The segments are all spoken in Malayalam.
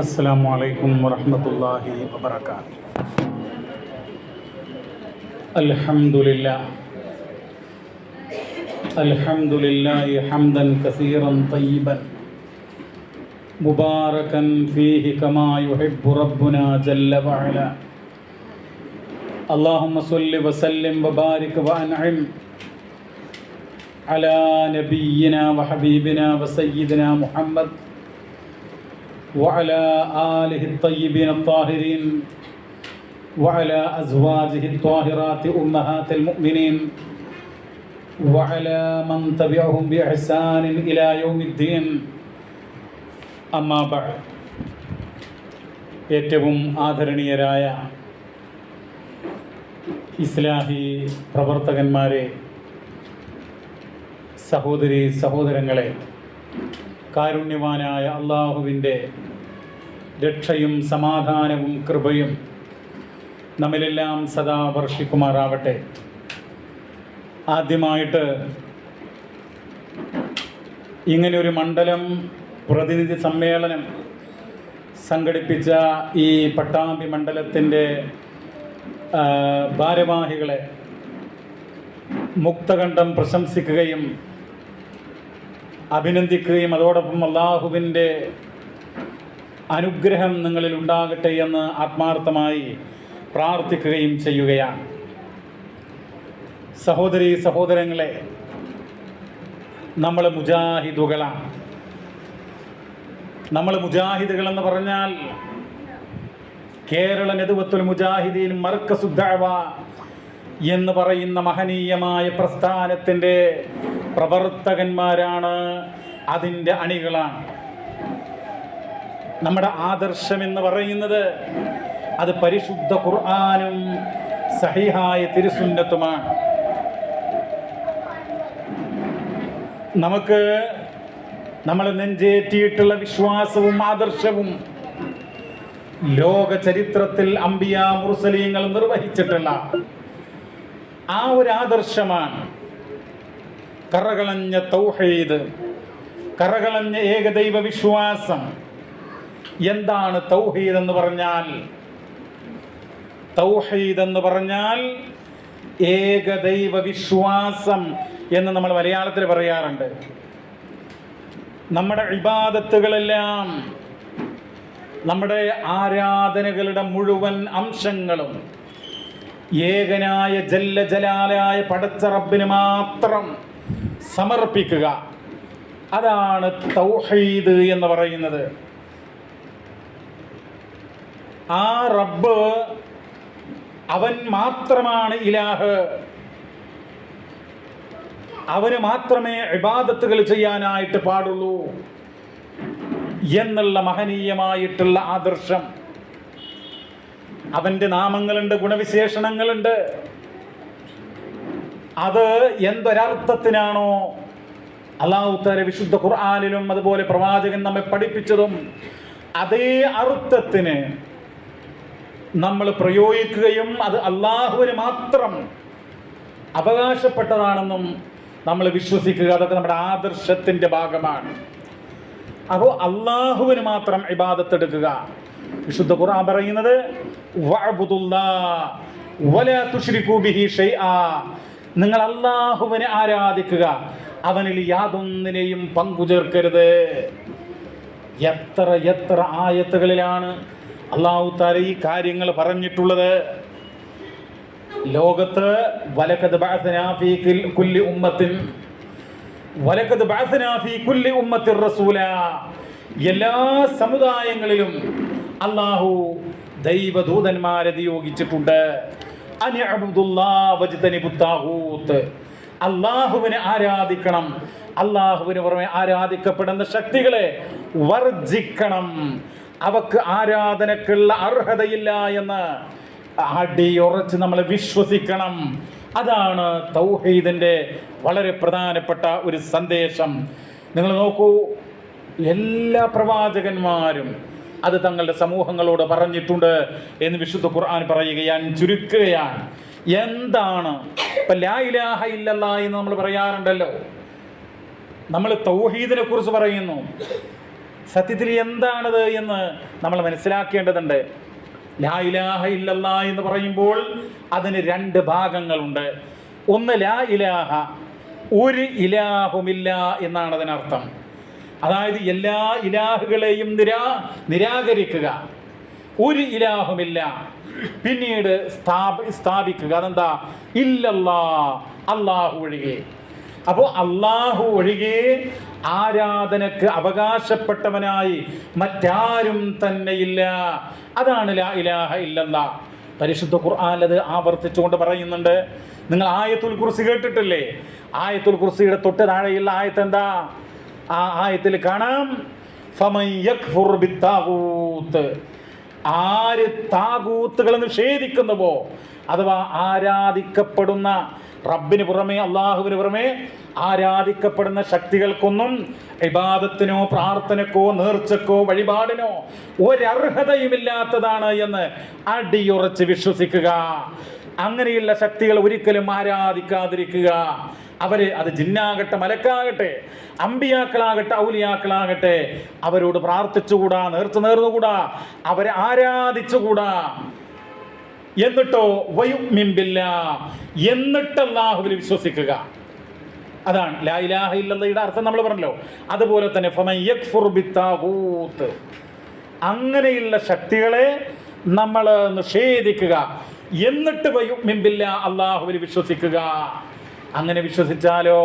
السلام عليكم ورحمة الله وبركاته. الحمد لله حمدا كثيرا طيبا مباركا فيه كما يحب ربنا جل وعلا. اللهم صل وسلم وبارك وأنعم على نبينا وحبيبنا وسيدنا محمد وعلى آله الطيبين الطاهرين وعلى أزواجه الطاهرات أمهات المؤمنين وعلى من تبعهم بإحسان إلى يوم الدين. أما بعد. ഏറ്റവും ആദരണീയരായ ഇസ്ലാഹി പ്രവർത്തകന്മാരെ, സഹോദരി സഹോദരങ്ങളെ, കാരുണ്യവാനായ അള്ളാഹുവിൻ്റെ രക്ഷയും സമാധാനവും കൃപയും നമ്മിലെല്ലാം സദാ വർഷിക്കുമാറാവട്ടെ. ആദ്യമായിട്ട് ഇങ്ങനെയൊരു മണ്ഡലം പ്രതിനിധി സമ്മേളനം സംഘടിപ്പിച്ച ഈ പട്ടാമ്പി മണ്ഡലത്തിൻ്റെ ഭാരവാഹികളെ മുക്തകണ്ഠം പ്രശംസിക്കുകയും അഭിനന്ദിക്കുകയും അതോടൊപ്പം അള്ളാഹുവിൻ്റെ അനുഗ്രഹം നിങ്ങളിൽ ഉണ്ടാകട്ടെ എന്ന് ആത്മാർത്ഥമായി പ്രാർത്ഥിക്കുകയും ചെയ്യുകയാണ്. സഹോദരി സഹോദരങ്ങളെ, നമ്മൾ മുജാഹിദുകളാണ്. നമ്മൾ മുജാഹിദുകളെന്ന് പറഞ്ഞാൽ കേരള നദുവത്തുൽ മുജാഹിദീൻ മർക്കസുദ് ദഅവ എന്ന് പറയുന്ന മഹനീയമായ പ്രസ്ഥാനത്തിൻ്റെ പ്രവർത്തകന്മാരാണ്, അതിൻ്റെ അണികളാണ്. നമ്മുടെ ആദർശം എന്ന് പറയുന്നത് അത് പരിശുദ്ധ ഖുർആനും സഹീഹായ തിരുസുന്നത്തുമാണ്. നമുക്ക് നമ്മൾ നെഞ്ചേറ്റിയിട്ടുള്ള വിശ്വാസവും ആദർശവും ലോക ചരിത്രത്തിൽ അംബിയ മുർസലീങ്ങൾ നിർവഹിച്ചിട്ടുള്ള ആ ഒരു ആദർശമാണ് കറകളഞ്ഞ തൗഹീദ്, കറകളഞ്ഞ ഏകദൈവ വിശ്വാസം. എന്താണ് തൗഹീദ് എന്ന് പറഞ്ഞാൽ? തൗഹീദ് എന്ന് പറഞ്ഞാൽ ഏകദൈവ വിശ്വാസം എന്ന് നമ്മൾ മലയാളത്തിൽ പറയാറുണ്ട്. നമ്മുടെ ഇബാദത്തുകളെല്ലാം, നമ്മുടെ ആരാധനകളുടെ മുഴുവൻ അംശങ്ങളും ഏകനായ ജല്ല ജലാലായ പടച്ച റബ്ബിന് മാത്രം സമർപ്പിക്കുക, അതാണ് തൗഹീദ് എന്ന് പറയുന്നത്. ആ റബ്ബ്, അവൻ മാത്രമാണ് ഇലാഹ്, അവന് മാത്രമേ ഇബാദത്തുകൾ ചെയ്യാനായിട്ട് പാടുള്ളൂ എന്നുള്ള മഹനീയമായിട്ടുള്ള ആദർശം. അവൻ്റെ നാമങ്ങളുണ്ട്, ഗുണവിശേഷണങ്ങളുണ്ട്. അത് എന്തൊരർത്ഥത്തിനാണോ അല്ലാഹു തആല വിശുദ്ധ ഖുർആനിലും അതുപോലെ പ്രവാചകൻ നമ്മെ പഠിപ്പിച്ചതും അതേ അർത്ഥത്തിന് നമ്മൾ പ്രയോഗിക്കുകയും അത് അള്ളാഹുവിന് മാത്രം അവകാശപ്പെട്ടതാണെന്നും നമ്മൾ വിശ്വസിക്കുക, അതൊക്കെ നമ്മുടെ ആദർശത്തിൻ്റെ ഭാഗമാണ്. അപ്പോൾ അള്ളാഹുവിന് മാത്രം ഇബാദത്ത് എടുക്കുക. വിശുദ്ധ ഖുർആൻ പറയുന്നത് വഅബ്ദുല്ലാഹ് വലാ തുശ്രികൂ ബിഹി ഷൈആ, നിങ്ങൾ അള്ളാഹുവിനെ ആരാധിക്കുക, അവനിൽ യാതൊന്നിനെയും പങ്കുചേർക്കരുത്. എത്ര എത്ര ആയത്തുകളിലാണ് അല്ലാഹു തആല ഈ കാര്യങ്ങൾ പറഞ്ഞിട്ടുള്ളത്. ലോകത്ത് വലഖദ് ബഅസ്നാ ഫീ കുല്ലി ഉമ്മത്തിൻ വലഖദ് ബഅസ്നാ ഫീ കുല്ലി ഉമ്മത്തിൻ റസൂലാ, എല്ലാ സമുദായങ്ങളിലും അല്ലാഹു ദൈവദൂതന്മാരെ നിയോഗിച്ചിട്ടുണ്ട്. അനിഅബ്ദുല്ലാഹ് വജ്തനിബുത് താഗൂത്ത്, അല്ലാഹുവിനെ ആരാധിക്കണം, അല്ലാഹുവിന് പുറമെ ആരാധിക്കപ്പെടുന്ന ശക്തികളെ വർജിക്കണം, അവക്ക് ആരാധനക്കുള്ള അർഹതയില്ല എന്ന് അടിയുറച്ച് നമ്മൾ വിശ്വസിക്കണം. അതാണ് തൗഹീദിൻ്റെ വളരെ പ്രധാനപ്പെട്ട ഒരു സന്ദേശം. നിങ്ങൾ നോക്കൂ, എല്ലാ പ്രവാചകന്മാരും അത് തങ്ങളുടെ സമൂഹങ്ങളോട് പറഞ്ഞിട്ടുണ്ട് എന്ന് വിശുദ്ധ ഖുർആൻ പറയുകയാണ്. ചുരുക്കുകയാണ്, എന്താണ് ഇപ്പം ലാ ഇലാഹ ഇല്ലല്ലാഹ് എന്ന് നമ്മൾ പറയാറുണ്ടല്ലോ. നമ്മൾ തൗഹീദിനെ കുറിച്ച് പറയുന്നു, സത്യത്തിൽ എന്താണത് എന്ന് നമ്മൾ മനസ്സിലാക്കേണ്ടതുണ്ട്. ലാ ഇലാഹ ഇല്ലല്ലാ എന്ന് പറയുമ്പോൾ അതിന് രണ്ട് ഭാഗങ്ങളുണ്ട്. ഒന്ന് ലാ ഇലാഹ, ഒരു ഇലാഹുമില്ല എന്നാണ് അതിനർത്ഥം. അതായത് എല്ലാ ഇലാഹുകളെയും നിരാകരിക്കുക, ഒരു ഇലാഹുമില്ല. പിന്നീട് സ്ഥാപിക്കുക, അതെന്താ? ഇല്ലല്ലാ, അല്ലാഹു ഒഴികെ. അപ്പോൾ അല്ലാഹു ഒഴികെ ആരാധനക്ക് അവകാശപ്പെട്ടവനായി മറ്റാരും തന്നെയില്ല. അതാണ് ലാ ഇലാഹ ഇല്ലല്ലാ. പരിശുദ്ധ ഖുർആൻ അത് ആവർത്തിച്ചുകൊണ്ട് പറയുന്നുണ്ട്. നിങ്ങൾ ആയത്തുൽ കുർസി കേട്ടിട്ടില്ലേ? ആയത്തുൽ കുർസിയുടെ തൊട്ട് താഴെയുള്ള ആയത്ത് എന്താ? ആ ആയത്തിൽ കാണാം, ഫമൻ യക്ഫുർ ബിത്താഗൂത്ത്. ആര് താഗൂത്തുകളെ നിഷേധിക്കുന്നുവോ, അഥവാ ആരാധിക്കപ്പെടുന്ന റബ്ബിന് പുറമെ, അള്ളാഹുവിന് പുറമെ ആരാധിക്കപ്പെടുന്ന ശക്തികൾക്കൊന്നും ഇബാദത്തിനോ പ്രാർത്ഥനക്കോ നേർച്ചക്കോ വഴിപാടിനോ ഒരർഹതയുമില്ലാത്തതാണ് എന്ന് അടിയുറച്ച് വിശ്വസിക്കുക. അങ്ങനെയുള്ള ശക്തികൾ ഒരിക്കലും ആരാധിക്കാതിരിക്കുക. അവര്, അത് ജിന്നാകട്ടെ മലക്കാകട്ടെ അമ്പിയാക്കളാകട്ടെ ഔലിയാക്കളാകട്ടെ, അവരോട് പ്രാർത്ഥിച്ചുകൂടാ, നേർച്ച നേർന്നുകൂടാ, അവരെ ആരാധിച്ചുകൂടാ. എന്നിട്ടോ വയുമിൻ ബില്ലാഹ്, എന്നിട്ട് അല്ലാഹുവിൽ വിശ്വസിക്കുക. അതാണ് ലാ ഇലാഹ ഇല്ലല്ലാഹയുടെ അർത്ഥം നമ്മൾ പറഞ്ഞല്ലോ. അതുപോലെ തന്നെ ഫമൻ യക്ഫുർ ബിത്താഗൂത്ത്, അങ്ങനെയുള്ള ശക്തികളെ നമ്മൾ നിഷേധിക്കുക. എന്നിട്ട് വയുമിൻ ബില്ലാഹ്, അല്ലാഹുവിൽ വിശ്വസിക്കുക. അങ്ങനെ വിശ്വസിച്ചാലോ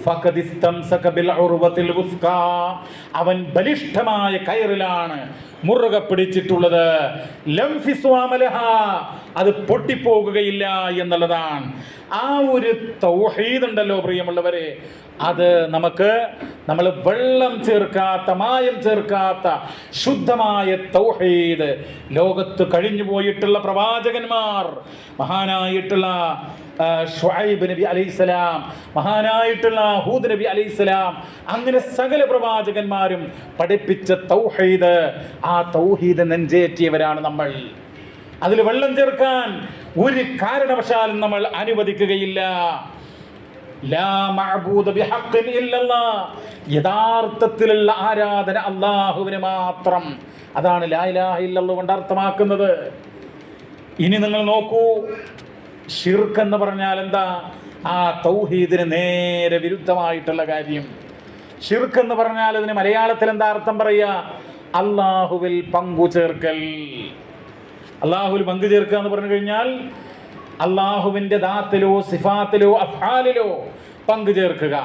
ഫഖദ് ഇസ്തംസക ബിൽ ഉർവത്തിൽ വുസ്ഖാ, അവൻ ബലിഷ്ഠമായ കയറിലാണ് മുറുകെ പിടിച്ചിട്ടുള്ളത്. ലം ഫിസ്വാമ ലഹാ, അത് പൊട്ടിപ്പോകുകയില്ല എന്നുള്ളതാണ്. ആ ഒരു തൗഹീദ് ഉണ്ടല്ലോ പ്രിയമുള്ളവരെ, അത് നമ്മൾ വെള്ളം ചേർക്കാത്ത, മായം ചേർക്കാത്ത ശുദ്ധമായ തൗഹീദ് ലോകത്ത് കഴിഞ്ഞു പോയിട്ടുള്ള പ്രവാചകന്മാർ, മഹാനായിട്ടുള്ള ഷുഐബ് നബി അലൈഹിസ്സലാം, മഹാനായിട്ടുള്ള ഹൂദ് നബി അലൈഹിസ്സലാം, അങ്ങനെ സകല പ്രവാചകന്മാരും പഠിപ്പിച്ച തൗഹീദ്, ആ തൗഹീദ് നെഞ്ചേറ്റിയവരാണ് നമ്മൾ. അതിൽ വെള്ളം ചേർക്കാൻ ഒരു കാരണവശാലും നമ്മൾ അനുവദിക്കുകയില്ല. ലാ മഅബൂദ ബിഹഖ്ഖിൻ ഇല്ലല്ലാഹ്, യഥാർത്ഥത്തിലുള്ള ആരാധന അല്ലാഹുവിന് മാത്രം. അതാണ് ലാ ഇലാഹ ഇല്ലല്ലാഹ് കൊണ്ട് അർത്ഥമാക്കുന്നത്. ഇനി നിങ്ങൾ നോക്കൂ, ശിർക്ക് എന്ന് പറഞ്ഞാൽ എന്താ? ആ തൗഹീദിന് നേരെ വിരുദ്ധമായിട്ടുള്ള കാര്യം. ശിർക്ക് എന്ന് പറഞ്ഞാൽ ഇതിന് മലയാളത്തിൽ എന്താ അർത്ഥം പറയുക? അല്ലാഹുവിൽ പങ്കു ചേർക്കൽ. അല്ലാഹുവിൽ പങ്കു ചേർക്കുക എന്ന് പറഞ്ഞു കഴിഞ്ഞാൽ അല്ലാഹുവിൻ്റെ ദാത്തിലോ സിഫാത്തിലോ അഫ്ആലിലോ പങ്കു ചേർക്കുക.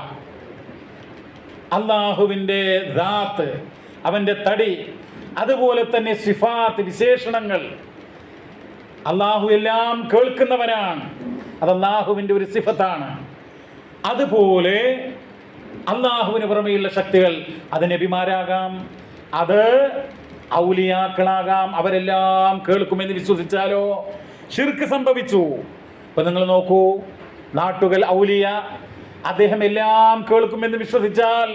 അല്ലാഹുവിൻ്റെ ദാത്ത്, അവൻ്റെ തടി, അതുപോലെ തന്നെ സിഫാത്ത്, വിശേഷണങ്ങൾ. അല്ലാഹു എല്ലാം കേൾക്കുന്നവനാണ്, അത് അല്ലാഹുവിൻ്റെ ഒരു സിഫത്താണ്. അതുപോലെ അല്ലാഹുവിന് പുറമെയുള്ള ശക്തികൾ, അത് നബിമാരാകാം, അത് ഔലിയാക്കളാകാം, അവരെല്ലാം കേൾക്കുമെന്ന് വിശ്വസിച്ചാലോ ശിർക്ക് സംഭവിച്ചു. ഇപ്പം നിങ്ങൾ നോക്കൂ, നാട്ടുകൾ ഔലിയ, അദ്ദേഹം എല്ലാം കേൾക്കുമെന്ന് വിശ്വസിച്ചാൽ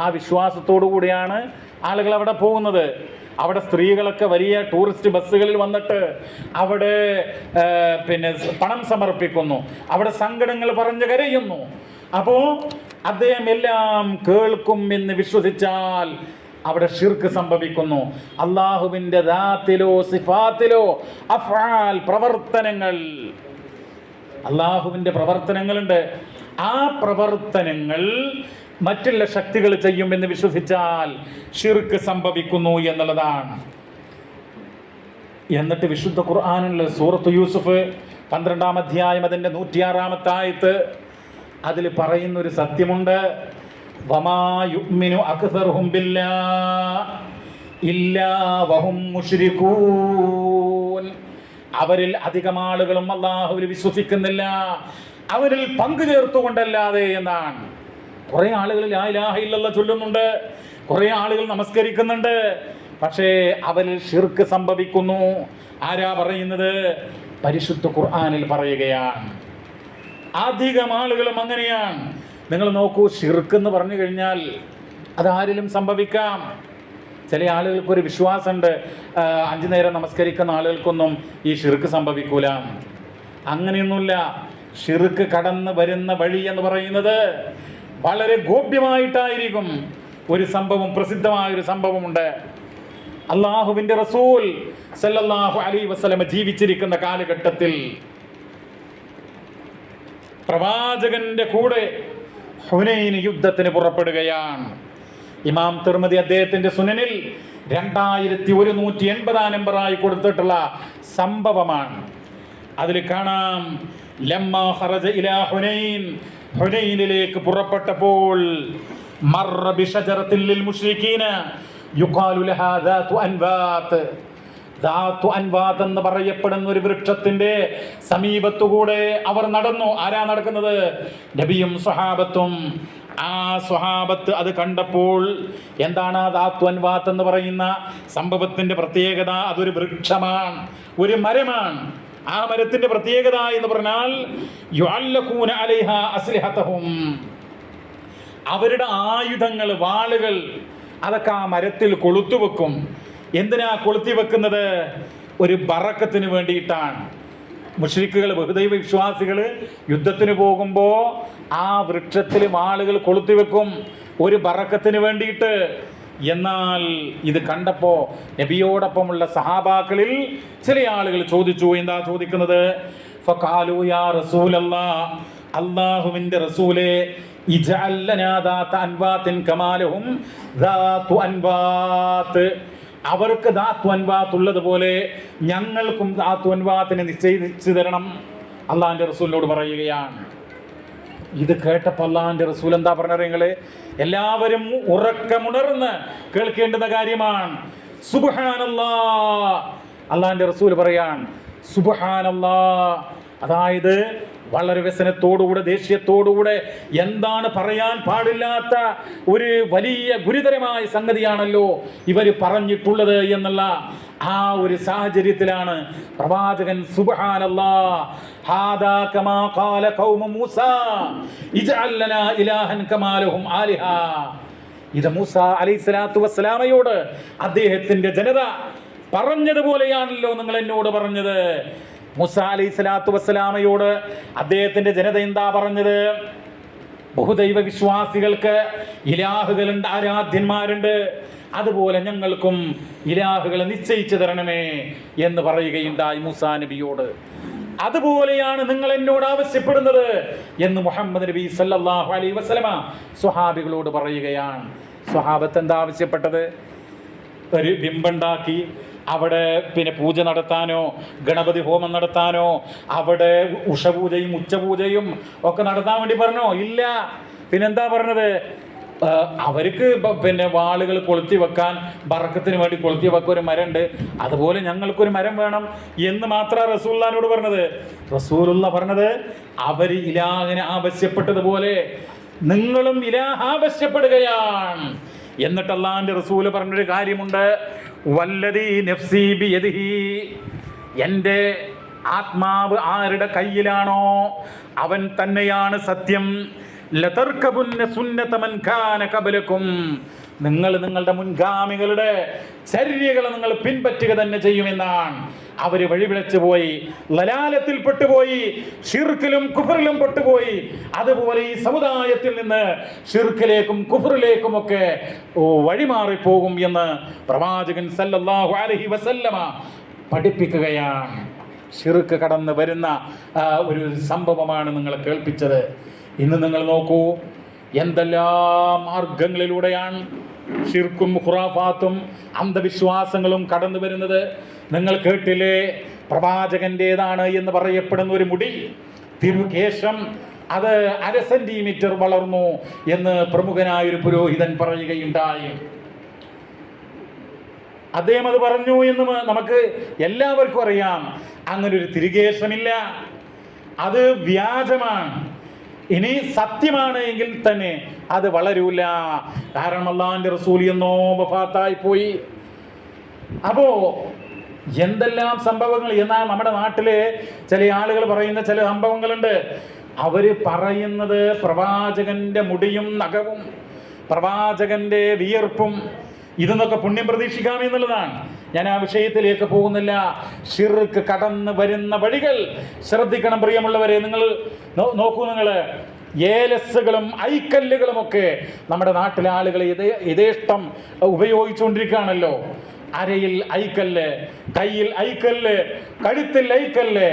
ആ വിശ്വാസത്തോടു കൂടിയാണ് ആളുകൾ അവിടെ പോകുന്നത്. അവിടെ സ്ത്രീകളൊക്കെ വലിയ ടൂറിസ്റ്റ് ബസ്സുകളിൽ വന്നിട്ട് അവിടെ പണം സമർപ്പിക്കുന്നു, അവിടെ സങ്കടങ്ങൾ പറഞ്ഞു കരയുന്നു. അപ്പോൾ അദ്ദേഹം എല്ലാം കേൾക്കും എന്ന് വിശ്വസിച്ചാൽ അവിടെ ശിർക്ക് സംഭവിക്കുന്നു. അല്ലാഹുവിൻ്റെ ദാത്തിലോ സിഫാത്തിലോ അഫ്ആൽ, പ്രവർത്തനങ്ങൾ, അല്ലാഹുവിൻ്റെ പ്രവർത്തനങ്ങളുണ്ട്. ആ പ്രവർത്തനങ്ങൾ മറ്റുള്ള ശക്തികൾ ചെയ്യുമെന്ന് വിശ്വസിച്ചാൽ ശിർക്ക് സംഭവിക്കുന്നു എന്നുള്ളതാണ്. എന്നിട്ട് വിശുദ്ധ ഖുർആനിലെ സൂറത്ത് യൂസുഫ് 12-ാം അധ്യായം അതിൻ്റെ 106-ാമത്തെ ആയത്ത്, അതിൽ പറയുന്നൊരു സത്യമുണ്ട്. വമാ യുഅ്മിനു അക്സറുഹും ബില്ലാഹ് ഇല്ലാ വഹും മുശ്രികൂൻ, അവരിൽ അധികം ആളുകളും അല്ലാഹുവിൽ വിശ്വസിക്കുന്നില്ല, അവരിൽ പങ്കു ചേർത്തുകൊണ്ടല്ലാതെ എന്നാണ്. കുറേ ആളുകൾ ലാ ഇലാഹ ഇല്ലല്ലാഹ് ചൊല്ലുന്നുണ്ട്, കുറേ ആളുകൾ നമസ്കരിക്കുന്നുണ്ട്, പക്ഷേ അവരിൽ ശിർക്ക് സംഭവിക്കുന്നു. ആരാ പറയുന്നത്? പരിശുദ്ധ ഖുർആനിൽ പറയുകയാണ്. അധികം ആളുകളും അങ്ങനെയാണ്. നിങ്ങൾ നോക്കൂ, ശിർക്ക് എന്ന് പറഞ്ഞു കഴിഞ്ഞാൽ അതാരിലും സംഭവിക്കാം. ചില ആളുകൾക്കൊരു വിശ്വാസമുണ്ട്, 5 നേരം നമസ്കരിക്കുന്ന ആളുകൾക്കൊന്നും ഈ ശിർക്ക് സംഭവിക്കൂല. അങ്ങനെയൊന്നുമില്ല. ശിർക്ക് കടന്ന് വരുന്ന വഴി എന്ന് പറയുന്നത് വളരെ ഗോപ്യമായിട്ടായിരിക്കും. ഒരു സംഭവം, പ്രസിദ്ധമായ ഒരു സംഭവമുണ്ട്. അള്ളാഹുവിൻ്റെ റസൂൽ സല്ലല്ലാഹു അലൈഹി വസല്ലമ ജീവിച്ചിരിക്കുന്ന കാലഘട്ടത്തിൽ പ്രവാചകന്റെ കൂടെ ഹുനൈൻ യുദ്ധത്തിന് പുറപ്പെടുകയാണ്. ഇമാം തിർമിദി അദ്ദേഹത്തിന്റെ സുനനിൽ 2180 നമ്പറായി കൊടുത്തിട്ടുള്ള സംഭവമാണ്. അതിൽ കാണാം, ലമ്മാ ഖറജ ഇലാ ഹുനൈൻ, ഹുനൈനിലേക്ക് പുറപ്പെട്ടപ്പോൾ മർറ ബിശജറത്തിൽ ലിൽ മുശ്രികീന യുഖാലു ലഹാ ദാതു അൻവാത്. ദാതു അൻവാത് എന്ന് പറയപ്പെടുന്ന ഒരു വൃക്ഷത്തിന്റെ സമീപത്തുകൂടെ അവർ നടന്നു. ആരാ നടക്കുന്നത്? നബിയും സ്വഹാബത്തും. ആ സ്വഹാബത്ത് അത് കണ്ടപ്പോൾ, എന്താണ് ആ ദാതു അൻവാത് എന്ന് പറയുന്ന സംഭവത്തിന്റെ പ്രത്യേകത? അതൊരു വൃക്ഷമാണ്, ഒരു മരമാണ്. ആ മരത്തിന്റെ പ്രത്യേകത എന്ന് പറഞ്ഞാൽ യുഅല്ലഖൂന അലൈഹാ അസ്ലിഹതഹും, അവരുടെ ആയുധങ്ങൾ, വാളുകൾ, അതൊക്കെ ആ മരത്തിൽ കൊളുത്തു വെക്കും. എന്തിനാ കൊളുത്തി വെക്കുന്നത്? ഒരു ബറക്കത്തിന് വേണ്ടിയിട്ടാണ്. മുശ്രിക്കുകൾ, ബഹുദൈവ വിശ്വാസികൾ യുദ്ധത്തിന് പോകുമ്പോൾ ആ വൃക്ഷത്തിൽ വാളുകൾ കൊളുത്തി വെക്കും, ഒരു ബറക്കത്തിന് വേണ്ടിയിട്ട്. എന്നാൽ ഇത് കണ്ടപ്പോൾ നബിയോടൊപ്പമുള്ള സഹാബാക്കളിൽ ചില ആളുകൾ ചോദിച്ചു. എന്താ ചോദിക്കുന്നത്? ഫഖാലു യാ റസൂലല്ലാഹ്, അല്ലാഹുവിൻ്റെ റസൂലേ, ഇജ്അൽ ലനാ ദാത അൻവാത്തിൻ കമാലഹും ദാതു അൻവാത്ത്. അവർക്ക് ദാതു അൻവാത്ത് ഉള്ളതുപോലെ ഞങ്ങൾക്കും ദാതു അൻവാത്തിനെ നിശ്ചയിച്ചു തരണം. അള്ളാഹിൻ്റെ റസൂലിനോട് പറയുകയാണ്. ഇത് കേട്ടപ്പോൾ അള്ളാഹിൻ്റെ റസൂൽ എന്താ പറഞ്ഞത്? നിങ്ങള് എല്ലാവരും ഉറക്കമുണർന്ന് കേൾക്കേണ്ടുന്ന കാര്യമാണ്. സുബ്ഹാനല്ലാഹ്. അള്ളാഹിൻ്റെ റസൂൽ പറയാൻ സുബ്ഹാനല്ലാഹ്. അതായത് വളരെ വ്യസനത്തോടുകൂടെ, ദേഷ്യത്തോടുകൂടെ, എന്താണ് പറയാൻ പാടില്ലാത്ത ഒരു വലിയ ഗുരുതരമായ സംഗതിയാണല്ലോ ഇവർ പറഞ്ഞിട്ടുള്ളത് എന്നുള്ള ആ ഒരു സാഹചര്യത്തിലാണ് പ്രവാചകൻ സുബ്ഹാനല്ലാഹ് ഹാദാ കമാ ഖാല ഖൗമു മൂസാ ഇജ്അൽ ലനാ ഇലാഹൻ കമാ ലഹും ആലിഹ. ഇത് മൂസ അലൈഹിസ്സലാത്തു വസ്സലാമയോട് അദ്ദേഹത്തിന്റെ ജനത പറഞ്ഞതുപോലെയാണല്ലോ നിങ്ങൾ എന്നോട് പറഞ്ഞത്. മൂസ അലൈഹിസ്സലാത്തു വസ്സലാമയോട് അദ്ദേഹത്തിന്റെ ജനത എന്താ പറഞ്ഞത്? ബഹുദൈവ വിശ്വാസികൾക്ക് ഇലാഹുകളുണ്ട്, ആരാധ്യന്മാരുണ്ട്, അതുപോലെ ഞങ്ങൾക്കും ഇലാഹുകളെ നിശ്ചയിച്ചു തരണമേ എന്ന് പറയുകയുണ്ടായി മൂസാ നബിയോട്. അതുപോലെയാണ് നിങ്ങൾ എന്നോട് ആവശ്യപ്പെടുന്നത് എന്ന് മുഹമ്മദ് നബി സല്ലല്ലാഹു അലൈഹി വസല്ലമ സ്വഹാബികളോട് പറയുകയാണ്. സ്വഹാബത്ത് എന്താ ആവശ്യപ്പെട്ടത്? ഒരു ബിംബുണ്ടാക്കി അവിടെ പൂജ നടത്താനോ ഗണപതി ഹോമം നടത്താനോ അവിടെ ഉഷപൂജയും ഉച്ചപൂജയും ഒക്കെ നടത്താൻ വേണ്ടി പറഞ്ഞോ? ഇല്ല. പിന്നെന്താ പറഞ്ഞത്? അവർക്ക് വാളുകൾ കൊളുത്തി വെക്കാൻ, ബറക്കത്തിന് വേണ്ടി കൊളുത്തി വെക്കാൻ ഒരു മരമുണ്ട്, അതുപോലെ ഞങ്ങൾക്കൊരു മരം വേണം എന്ന് മാത്രമാണ് റസൂലുള്ളാഹിനോട് പറഞ്ഞത്. റസൂലുള്ള പറഞ്ഞത് അവർ ഇലാഹിനെ ആവശ്യപ്പെട്ടതുപോലെ നിങ്ങളും ഇലാഹ് ആവശ്യപ്പെടുകയാണ്. എന്നിട്ട് അല്ലാഹുവിൻ്റെ റസൂല് പറഞ്ഞൊരു കാര്യമുണ്ട്, വല്ലദീ നഫ്സീ ബിയദിഹി, എൻ്റെ ആത്മാവ് ആരുടെ കയ്യിലാണോ അവൻ തന്നെയാണ് സത്യം. ലതർകബുന്ന സുന്നത മൻ കാന ഖബലകും, നിങ്ങൾ നിങ്ങളുടെ മുൻഗാമികളുടെ ചര്യകൾ നിങ്ങൾ പിൻപറ്റുക തന്നെ ചെയ്യുമെന്നാണ്. അവർ വഴിപിഴച്ചു പോയി, ലലാലത്തിൽ പെട്ടുപോയി, ഷിർക്കിലും കുഫറിലും പെട്ടുപോയി. അതുപോലെ ഈ സമുദായത്തിൽ നിന്ന് ഷിർക്കിലേക്കും കുഫറിലേക്കും ഒക്കെ വഴിമാറിപ്പോകും എന്ന് പ്രവാചകൻ സല്ലല്ലാഹു അലൈഹി വസല്ലമ പഠിപ്പിക്കുകയാണ്. ഷിർക്ക് കടന്നു വരുന്ന ഒരു സംഭവമാണ് നിങ്ങളെ കേൾപ്പിച്ചത്. ഇന്ന് നിങ്ങൾ നോക്കൂ, എന്തെല്ലാം മാർഗങ്ങളിലൂടെയാണ് ഷിർക്കും ഖുറാഫാത്തും അന്ധവിശ്വാസങ്ങളും കടന്നു വരുന്നത്. നിങ്ങൾ കേട്ടില്ലേ, പ്രവാചകൻ്റേതാണ് എന്ന് പറയപ്പെടുന്ന ഒരു മുടി തിരുകേശം അത് 1/2 സെന്റിമീറ്റർ വളർന്നു എന്ന് പ്രമുഖനായൊരു പുരോഹിതൻ പറയുകയുണ്ടായി. അദ്ദേഹം അത് പറഞ്ഞു എന്ന് നമുക്ക് എല്ലാവർക്കും അറിയാം. അങ്ങനെ ഒരു തിരുകേശമില്ല, അത് വ്യാജമാണ്. ഇനി സത്യമാണ് എങ്കിൽ തന്നെ അത് വളരൂല. കാരണം അല്ലാഹുവിൻ്റെ റസൂൽ എന്നോ വഫാത്തായി പോയി. അപ്പോ എന്തെല്ലാം സംഭവങ്ങൾ. എന്നാൽ നമ്മുടെ നാട്ടിലെ ചില ആളുകൾ പറയുന്ന ചില സംഭവങ്ങളുണ്ട്. അവര് പറയുന്നത് പ്രവാചകന്റെ മുടിയും നഖവും പ്രവാചകന്റെ വിയർപ്പും ഇതെന്നൊക്കെ പുണ്യം പ്രതീക്ഷിക്കാമെന്നുള്ളതാണ്. ഞാൻ ആ വിഷയത്തിലേക്ക് പോകുന്നില്ല. ഷിർക്ക് കടന്നു വരുന്ന വഴികൾ ശ്രദ്ധിക്കണം പ്രിയമുള്ളവരെ. നിങ്ങൾ നോക്കൂ, നിങ്ങൾ ഏലസുകളും ഐക്കല്ലുകളുമൊക്കെ നമ്മുടെ നാട്ടിലെ ആളുകൾ യഥേഷ്ടം ഉപയോഗിച്ചുകൊണ്ടിരിക്കുകയാണല്ലോ. അരയിൽ ഐക്കല്ല്, കയ്യിൽ ഐക്കല്ല്, കഴുത്തിൽ ഐക്കല്ല്,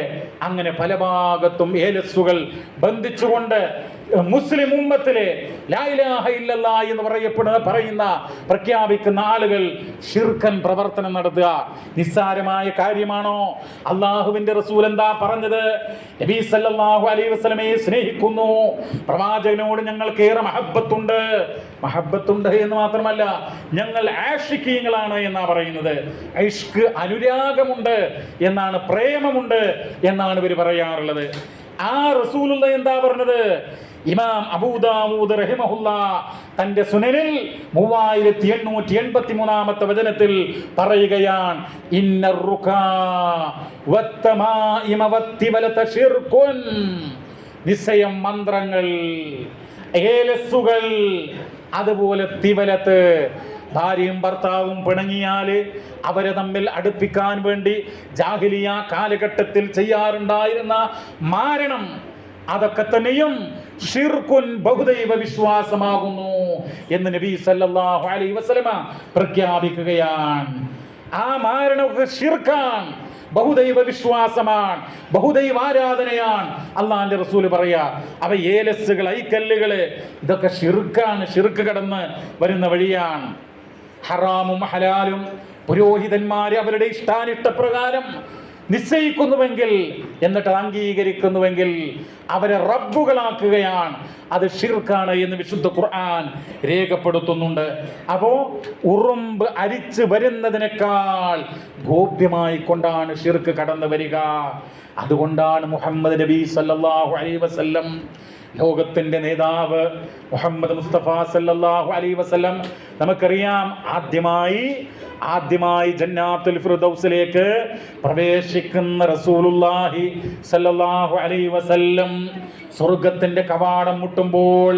അങ്ങനെ പല ഭാഗത്തും ഏലസുകൾ ബന്ധിച്ചുകൊണ്ട് മുസ്ലിം ഉമ്മത്തിലെ ലാ ഇലാഹ ഇല്ലല്ലാഹ് എന്ന് പറയുന്ന പ്രഖ്യാപിക്കുന്ന ആളുകൾ ശിർക്കൻ പ്രവർത്തനം നടത്തുക നിസ്സാരമായ കാര്യമാണോ? അള്ളാഹുവിന്റെ റസൂൽ എന്താ പറഞ്ഞത്? നബി സല്ലല്ലാഹു അലൈഹി വസല്ലമയെ സ്നേഹിക്കുന്നു, പ്രവാചകനോട് ഞങ്ങൾക്ക് ഏറെ മഹബ്ബത്തുണ്ട് എന്ന് മാത്രമല്ല, ഞങ്ങൾ ആഷിഖീങ്ങളാണ് എന്നാ പറയുന്നത്. ഇഷ്ക് അനുരാഗമുണ്ട് എന്നാണ്, പ്രേമമുണ്ട് എന്നാണ് ഇവർ പറയാറുള്ളത്. ആ റസൂലുള്ള എന്താ പറഞ്ഞത്? ഇമാം അബൂ ദാവൂദ് റഹിമഹുല്ലാഹ് തന്റെ സുനനിൽ 3883 വചനത്തിൽ പറയുകയാണ്, ഇന്നർ റുകാ വത്തമാഇമ വത്തിവലത ശിർകുൻ, നിശ്ചയം മന്ത്രങ്ങൾ, ഏലസുകൾ, അതുപോലെ തിവലത്ത്, ഭാര്യയും ഭർത്താവും പിണങ്ങിയാല് അവരെ തമ്മിൽ അടുപ്പിക്കാൻ വേണ്ടി ജാഹിലിയ കാലഘട്ടത്തിൽ ചെയ്യാറുണ്ടായിരുന്ന മാരണം, അതൊക്കെ തന്നെയും ഷിർകുൻ, ബഹുദൈവ വിശ്വാസമാകുന്നു എന്ന് നബി സല്ലല്ലാഹു അലൈഹി വസല്ലമ പ്രഖ്യാപിക്കുകയാണ്. ആ മാരണമൊക്കെ ഷിർക്കാണ്, ബഹുദൈവ വിശ്വാസമാണ്, ബഹുദൈവ ആരാധനയാണ്. അള്ളാഹിന്റെ റസൂല് പറയാ, അവ ഏലസുകൾ, ഐക്കല്ലുകള്, ഇതൊക്കെ ഷിർക്കാണ്, ഷിർക്ക് കടന്ന് വരുന്ന വഴിയാണ്. ഹറാമും ഹലാലും പുരോഹിതന്മാര് അവരുടെ ഇഷ്ടാനിഷ്ടപ്രകാരം നിശ്ചയിക്കുന്നുവെങ്കിൽ, എന്നിട്ട് അംഗീകരിക്കുന്നുവെങ്കിൽ അവരെ റബ്ബുകളാക്കുകയാണ്. അത് ഷിർക്കാണ് എന്ന് വിശുദ്ധ ഖുർആൻ രേഖപ്പെടുത്തുന്നുണ്ട്. അപ്പോ ഉറുമ്പ് അരിച്ചു വരുന്നതിനേക്കാൾ ഗോപ്യമായി കൊണ്ടാണ് ഷിർക്ക് കടന്നു വരിക. അതുകൊണ്ടാണ് മുഹമ്മദ് നബി സല്ലല്ലാഹു അലൈഹി വസല്ലം, ലോകത്തിന്റെ നേതാവ് മുഹമ്മദ് മുസ്തഫ സല്ലല്ലാഹു അലൈഹി വസല്ലം, നമുക്കറിയാം, ആദ്യമായി ജന്നാത്തുൽ ഫിർദൗസിലേക്ക് പ്രവേശിക്കുന്ന റസൂലുള്ളാഹി സല്ലല്ലാഹു അലൈഹി വസല്ലം സ്വർഗത്തിന്റെ കവാടം മുട്ടുമ്പോൾ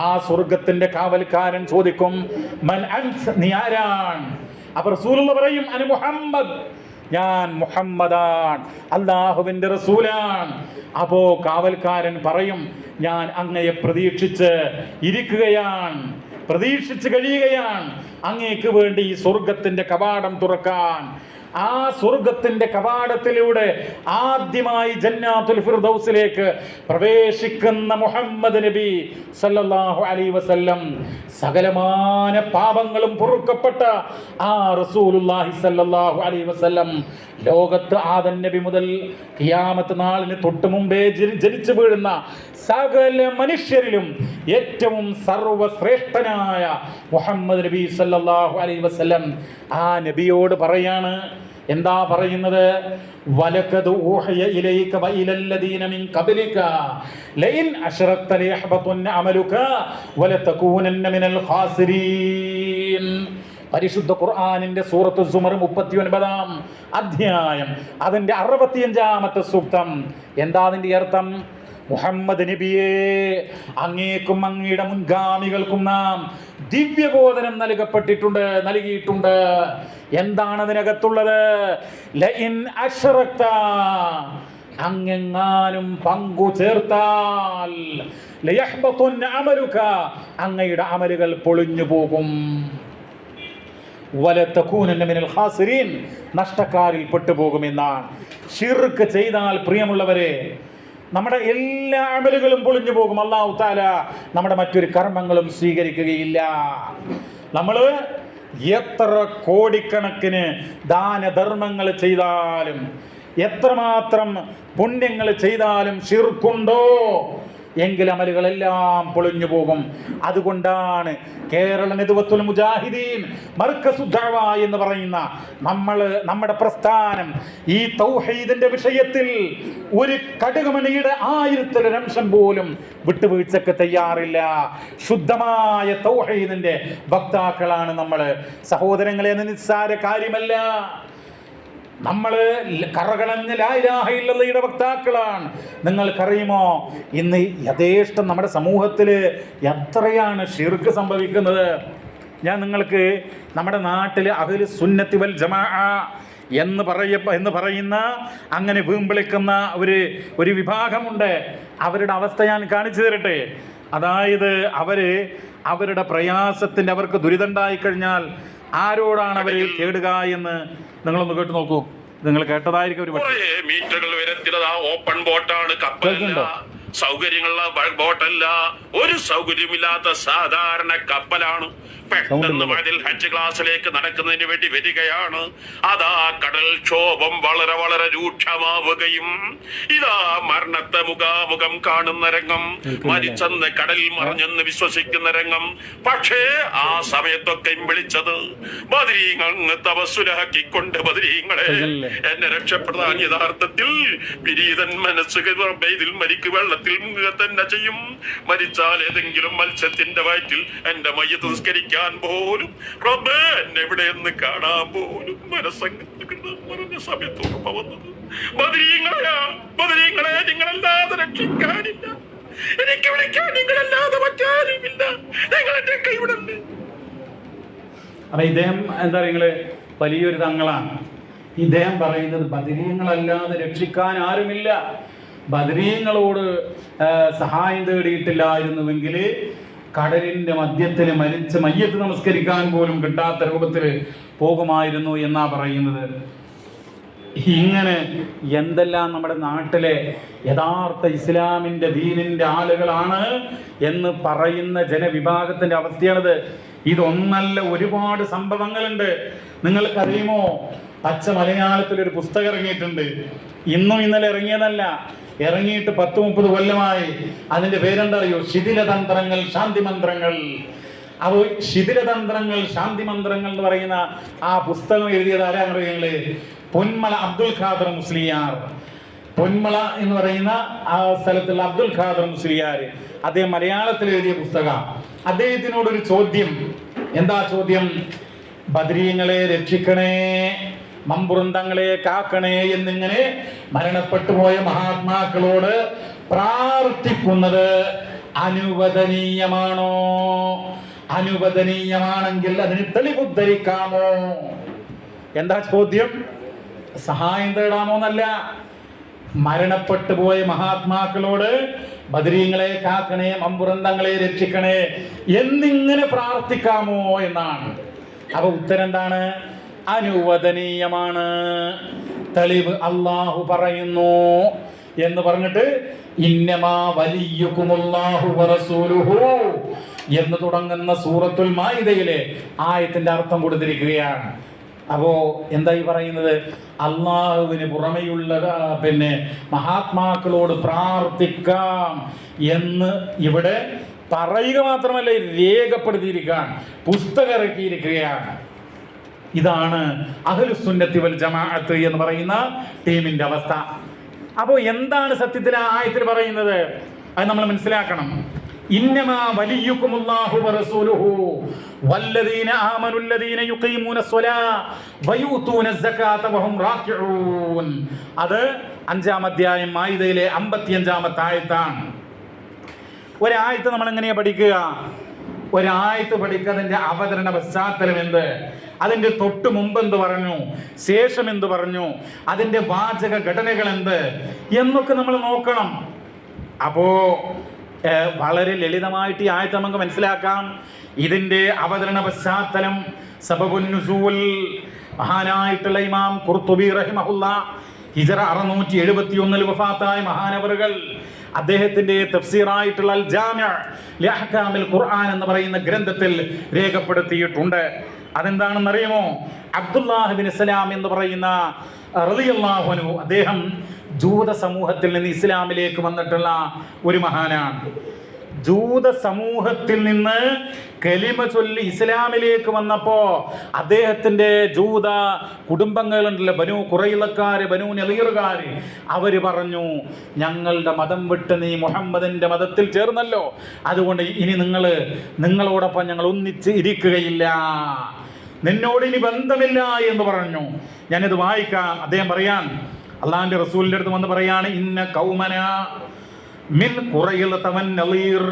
ആ സ്വർഗത്തിന്റെ കാവൽക്കാരൻ ചോദിക്കും, മൻ അൻത്, നീ ആരാണ്? അപ്പോൾ റസൂലുള്ള പറയും, അന മുഹമ്മദ്, ഞാൻ മുഹമ്മദാൻ, അല്ലാഹുവിന്റെ റസൂലാണ്. അപ്പോ കാവൽക്കാരൻ പറയും, ഞാൻ അങ്ങയെ പ്രതീക്ഷിച്ച് കഴിയുകയാണ്, അങ്ങേക്ക് വേണ്ടി ഈ സ്വർഗത്തിന്റെ കവാടം തുറക്കാൻ. ആ സ്വർഗത്തിന്റെ കവാടത്തിലൂടെ ആദ്യമായി ജന്നാത്തുൽ ഫിർദൗസിലേക്ക് പ്രവേശിക്കുന്ന മുഹമ്മദ് നബി സല്ലല്ലാഹു അലൈഹി വസല്ലം, സകലമാന പാപങ്ങളും പൊറുക്കപ്പെട്ട ആ റസൂലുള്ളാഹി സല്ലല്ലാഹു അലൈഹി വസല്ലം ലോകത്ത് ആദം നബി മുതൽ ഖിയാമത്ത് നാളിന് തൊട്ട് മുമ്പേ ജനിച്ചു വീഴുന്ന സകല മനുഷ്യരിലും ഏറ്റവും സർവശ്രേഷ്ഠനായ മുഹമ്മദ് നബി സല്ലല്ലാഹു അലൈഹി വസല്ലം ആ നബിയോട് പറയാണ്, എന്താ പറയുന്നത്? വലഖദ് ഊഹിയ ഇലൈക വഇലല്ലദീന മിൻ ഖബ്ലിക ലഇൻ അശ്റക്ത ലയഹ്ബതുന്ന അമലുക വലതകൂനന്ന മിനൽ ഖാസിരീൻ. പരിശുദ്ധ ഖുർആനിന്റെ സൂറത്ത് സുമർ 39-ാം അധ്യായം അതിന്റെ 65-ാമത്തെ സൂക്തം. എന്താ അതിന്റെ അർത്ഥം? മുഹമ്മദ് നബിയെ, അങ്ങേക്കും അങ്ങയുടെ മുൻഗാമികൾക്കും നാം ദിവ്യബോധനം നൽകിയിട്ടുണ്ട്. എന്താണ് അതിനകത്തുള്ളത്? ലഇൻ അശ്റക്ത, അങ്ങെങ്ങാനും പങ്കു ചേർത്താൽ, ലയഹ്ബതുന്ന അമലുക, അങ്ങയുടെ അമലുകൾ പൊളിഞ്ഞു പോകും, വലതകൂനന്ന മിനൽ ഖാസിരീൻ, നഷ്ടക്കാരിൽ പെട്ടുപോകുമെന്നാണ്. ഷിർക്ക് ചെയ്താൽ പ്രിയമുള്ളവരെ, നമ്മുടെ എല്ലാ അമലുകളും പൊളിഞ്ഞു പോകും. അല്ലാഹു തആല നമ്മുടെ മറ്റൊരു കർമ്മങ്ങളും സ്വീകരിക്കുകയില്ല. നമ്മൾ എത്ര കോടിക്കണക്കിന് ദാനധർമ്മങ്ങൾ ചെയ്താലും, എത്രമാത്രം പുണ്യങ്ങൾ ചെയ്താലും ഷിർക്കുണ്ടോ എങ്കിൽ അമലുകളെല്ലാം പൊളിഞ്ഞു പോകും. അതുകൊണ്ടാണ് കേരള നദ്വത്തുൽ മുജാഹിദീൻ മർക്കസു ദഅവ എന്ന് പറയുന്ന നമ്മുടെ പ്രസ്ഥാനം ഈ തൗഹീദിന്റെ വിഷയത്തിൽ ഒരു കടുകുമണിയുടെ 1000-ൽ അംശം പോലും വിട്ടുവീഴ്ചക്ക് തയ്യാറില്ല. ശുദ്ധമായ തൗഹീദിന്റെ വക്താക്കളാണ് നമ്മൾ. സഹോദരങ്ങളെ, നിസ്സാര കാര്യമല്ല. നമ്മൾ കറകളഞ്ഞ ലാ ഇലാഹ ഇല്ലല്ലാഹയുടെ വക്താക്കളാണ്. നിങ്ങൾക്കറിയുമോ, ഇന്ന് യഥേഷ്ടം നമ്മുടെ സമൂഹത്തിൽ എത്രയാണ് ഷിർക്ക് സംഭവിക്കുന്നത്? ഞാൻ നിങ്ങൾക്ക് നമ്മുടെ നാട്ടിൽ അഹ്ലു സുന്നത്തി വൽ ജമാഅ എന്ന് പറയുന്ന അങ്ങനെ വീമ്പിളിക്കുന്ന ഒരു വിഭാഗമുണ്ട്. അവരുടെ അവസ്ഥ ഞാൻ കാണിച്ചു തരട്ടെ. അതായത് അവരുടെ പ്രയാസത്തിൻ്റെ അവർക്ക് ദുരിതമുണ്ടായി കഴിഞ്ഞാൽ ആരോടാണ് അവർ കേടുക എന്ന് നിങ്ങളൊന്ന് കേട്ടു നോക്കൂ. നിങ്ങൾ കേട്ടതായിരിക്കും ഒരു മീറ്ററുകൾ വരത്തിലതാ ഓപ്പൺ ബോട്ടാണ്, കപ്പലല്ല, സൗകര്യങ്ങളുള്ള ബോട്ടല്ല, ഒരു സൗകര്യമില്ലാത്ത സാധാരണ കപ്പലാണ്. പെട്ടെന്ന് മതിൽ ഹജ്ജ് ക്ലാസ്സിലേക്ക് നടക്കുന്നതിന് വേണ്ടി വരികയാണ്. അതാ കടൽ ക്ഷോഭം വളരെ വളരെ രൂക്ഷമാവുകയും ഇതാ മരണത്തെ മുഖാമുഖം കാണുന്ന രംഗം, മരിച്ചെന്ന് കടലിൽ മറിഞ്ഞെന്ന് വിശ്വസിക്കുന്ന രംഗം. പക്ഷേ ആ സമയത്തൊക്കെ വിളിച്ചത് ബദരീങ്ങൾ തപസ്സുരാക്കിക്കൊണ്ട്, ബദരീങ്ങളെ എന്നെ രക്ഷപ്പെടാൻ യഥാർത്ഥത്തിൽ പിരീതൻ മനസ്സുകൾ മരിക്ക് വെള്ളത്തിൽ മുങ്ങുക തന്നെ ചെയ്യും. മരിച്ചാൽ ഏതെങ്കിലും മത്സ്യത്തിന്റെ വയറ്റിൽ എന്റെ മയ്യത്ത് നിസ്കരിക്കാൻ പോലും റബ്ബേ എന്നെ എവിടെയെന്ന് കാണാൻ പോലും മനസ്സംഗ സമയത്ത് ഓർമ്മ വന്നത് ബദരീങ്ങളെ നിങ്ങളല്ലാതെ രക്ഷിക്കാനില്ല, എനിക്ക് വിളിക്കാൻ നിങ്ങളല്ലാതെ മറ്റാരുമില്ല, നിങ്ങൾ എന്റെ കൈവിടല്ലേ. അപ്പൊ ഇദ്ദേഹം എന്താ നിങ്ങള് വലിയൊരു തങ്ങളാണ്. ഇദ്ദേഹം പറയുന്നത് ബദരീങ്ങളല്ലാതെ രക്ഷിക്കാൻ ആരുമില്ല. ബദരീങ്ങളോട് സഹായം തേടിയിട്ടില്ലായിരുന്നുവെങ്കിൽ കടലിന്റെ മധ്യത്തിൽ മരിച്ച് മയ്യത്ത് നമസ്കരിക്കാൻ പോലും കിട്ടാത്ത രൂപത്തിൽ പോകുമായിരുന്നു എന്നാ പറയുന്നത്. ഇങ്ങനെ എന്തെല്ലാം നമ്മുടെ നാട്ടിലെ യഥാർത്ഥ ഇസ്ലാമിൻ്റെ ദീനിൻ്റെ ആളുകളാണ് എന്ന് പറയുന്ന ജനവിഭാഗത്തിൻ്റെ അവസ്ഥയാണിത്. ഇതൊന്നല്ല, ഒരുപാട് സംഭവങ്ങളുണ്ട്. നിങ്ങൾക്കറിയുമോ, പച്ച മലയാളത്തിലൊരു പുസ്തകം ഇറങ്ങിയിട്ടുണ്ട്. ഇന്നും ഇന്നലെ ഇറങ്ങിയതല്ല, ഇറങ്ങിയിട്ട് 10-30 കൊല്ലമായി. അതിൻ്റെ പേരെന്താ അറിയോ? ശിഥിലതന്ത്രങ്ങൾ ശാന്തിമന്ത്രങ്ങൾ. അപ്പോൾ ശിഥിലതന്ത്രങ്ങൾ ശാന്തിമന്ത്രങ്ങൾ എന്ന് പറയുന്ന ആ പുസ്തകം എഴുതിയത് ആരാണ് ഞങ്ങള്? പൊന്മള അബ്ദുൽ ഖാദർ മുസ്ലിയാർ. പൊന്മള എന്ന് പറയുന്ന ആ സ്ഥലത്തുള്ള അബ്ദുൽ ഖാദർ മുസ്ലിയാർ, അദ്ദേഹം മലയാളത്തിൽ എഴുതിയ പുസ്തകം. അദ്ദേഹത്തിനോടൊരു ചോദ്യം. എന്താ ചോദ്യം? ബദരീങ്ങളെ രക്ഷിക്കണേ, മമ്പുറന്തങ്ങളെ കാക്കണേ എന്നിങ്ങനെ മരണപ്പെട്ടു പോയ മഹാത്മാക്കളോട് പ്രാർത്ഥിക്കുന്നത് അനുവദനീയമാണോ? അനുവദനീയമാണെങ്കിൽ അതിന് തെളിവുദ്ധരിക്കാമോ? എന്താ ചോദ്യം? സഹായം തേടാമോ എന്നല്ല, മരണപ്പെട്ടു പോയ മഹാത്മാക്കളോട് ബദരീങ്ങളെ കാക്കണേ, മമ്പുറന്തങ്ങളെ രക്ഷിക്കണേ എന്നിങ്ങനെ പ്രാർത്ഥിക്കാമോ എന്നാണ്. അപ്പൊ ഉത്തരം എന്താണ്? അനുവദനീയമാണ്. തെളിവ് അല്ലാഹു പറയുന്നു എന്ന് പറഞ്ഞിട്ട് ഇന്നമാ വലിയുകുമുല്ലാഹു വറസൂലുഹു എന്ന് തുടങ്ങുന്ന സൂറത്തുൽ മാഇദയിലെ ആയത്തിന്റെ അർത്ഥം കൊടുത്തിരിക്കുകയാണ്. അപ്പോ എന്തായി പറയുന്നത്? അള്ളാഹുവിന് പുറമെയുള്ള മഹാത്മാക്കളോട് പ്രാർത്ഥിക്കാം എന്ന് ഇവിടെ പറയുക മാത്രമല്ല, രേഖപ്പെടുത്തിയിരിക്കുകയാണ്, പുസ്തകം ഇറക്കിയിരിക്കുകയാണ്. ഇതാണ് അഹ്ലുസുന്നത്തി വൽ ജമാഅത്ത് എന്ന് പറയുന്ന ടീമിന്റെ അവസ്ഥ. അപ്പോൾ എന്താണ് സത്യത്തിൽ ആ ആയത്തിൽ പറയുന്നത്? അത് നമ്മൾ മനസ്സിലാക്കണം. ഇന്നമാ വലിയുകുമുല്ലാഹു വറസൂലുഹു വല്ലദീന ആമനുല്ലദീന യുഖീമൂന സ്വലാ വയൂതൂന സകാത വഹും റാക്കിഊൻ. അത് 5-ാം അധ്യായം മാഇദയിലെ 55-ാമത്തെ ആയത്താണ്. ഒരായത്ത് നമ്മൾ എങ്ങനെയാ പഠിക്കുക? ഒരായത്ത് പഠിക്കുന്നതിന്റെ അവതരണ പശ്ചാത്തലം എന്ത്, അതിന്റെ തൊട്ട് മുമ്പ് എന്ത് പറഞ്ഞു, ശേഷം എന്ത് പറഞ്ഞു, അതിന്റെ വാചക ഘടനകൾ എന്ത് എന്നൊക്കെ നമ്മൾ നോക്കണം. അപ്പോ വളരെ ലളിതമായിട്ട് ഈ ആയത്ത് നമുക്ക് മനസ്സിലാക്കാം. ഇതിന്റെ അവതരണ പശ്ചാത്തലം സബബുൻ നുസൂൽ, മഹാനായിട്ടുള്ള ഇമാം ഖുർത്തുബി റഹിമഹുല്ലാ ഹിജറ 671 വഫാത്തായ മഹാനവറുകൾ അദ്ദേഹത്തിന്റെ തഫ്സീറായിട്ടുള്ള അൽ ജാമിഅ ലി അഹ്കാമിൽ ഖുർആൻ എന്ന് പറയുന്ന ഗ്രന്ഥത്തിൽ രേഖപ്പെടുത്തിയിട്ടുണ്ട്. അതെന്താണെന്ന് അറിയുമോ? അബ്ദുല്ലാഹ് ബിൻ സലാം എന്ന് പറയുന്ന റളിയല്ലാഹു അൻഹു, അദ്ദേഹം ജൂത സമൂഹത്തിൽ നിന്ന് ഇസ്ലാമിലേക്ക് വന്നിട്ടുള്ള ഒരു മഹാനാണ്. ജൂത സമൂഹത്തിൽ നിന്ന് കലിമ ചൊല്ലി ഇസ്ലാമിലേക്ക് വന്നപ്പോ അദ്ദേഹത്തിന്റെ ജൂത കുടുംബങ്ങളുണ്ടല്ലോ, ബനു ഖുറൈളക്കാര്, ബനു നളീറുകാര്, അവര് പറഞ്ഞു, ഞങ്ങളുടെ മതം വിട്ട് നീ മുഹമ്മദിന്റെ മതത്തിൽ ചേർന്നല്ലോ, അതുകൊണ്ട് ഇനി നിങ്ങളോടൊപ്പം ഞങ്ങൾ ഒന്നിച്ച് ഇരിക്കുകയില്ല, നിന്നോട് ഇനി ബന്ധമില്ല എന്ന് പറഞ്ഞു. ഞാനിത് വായിക്കാം. അദ്ദേഹം പറയാൻ, അള്ളാഹിന്റെ റസൂലിന്റെ അടുത്ത് വന്ന് പറയാണ്, ഇന്ന കൗമന മിൻ ഖുറൈള തവൻ നളീർ,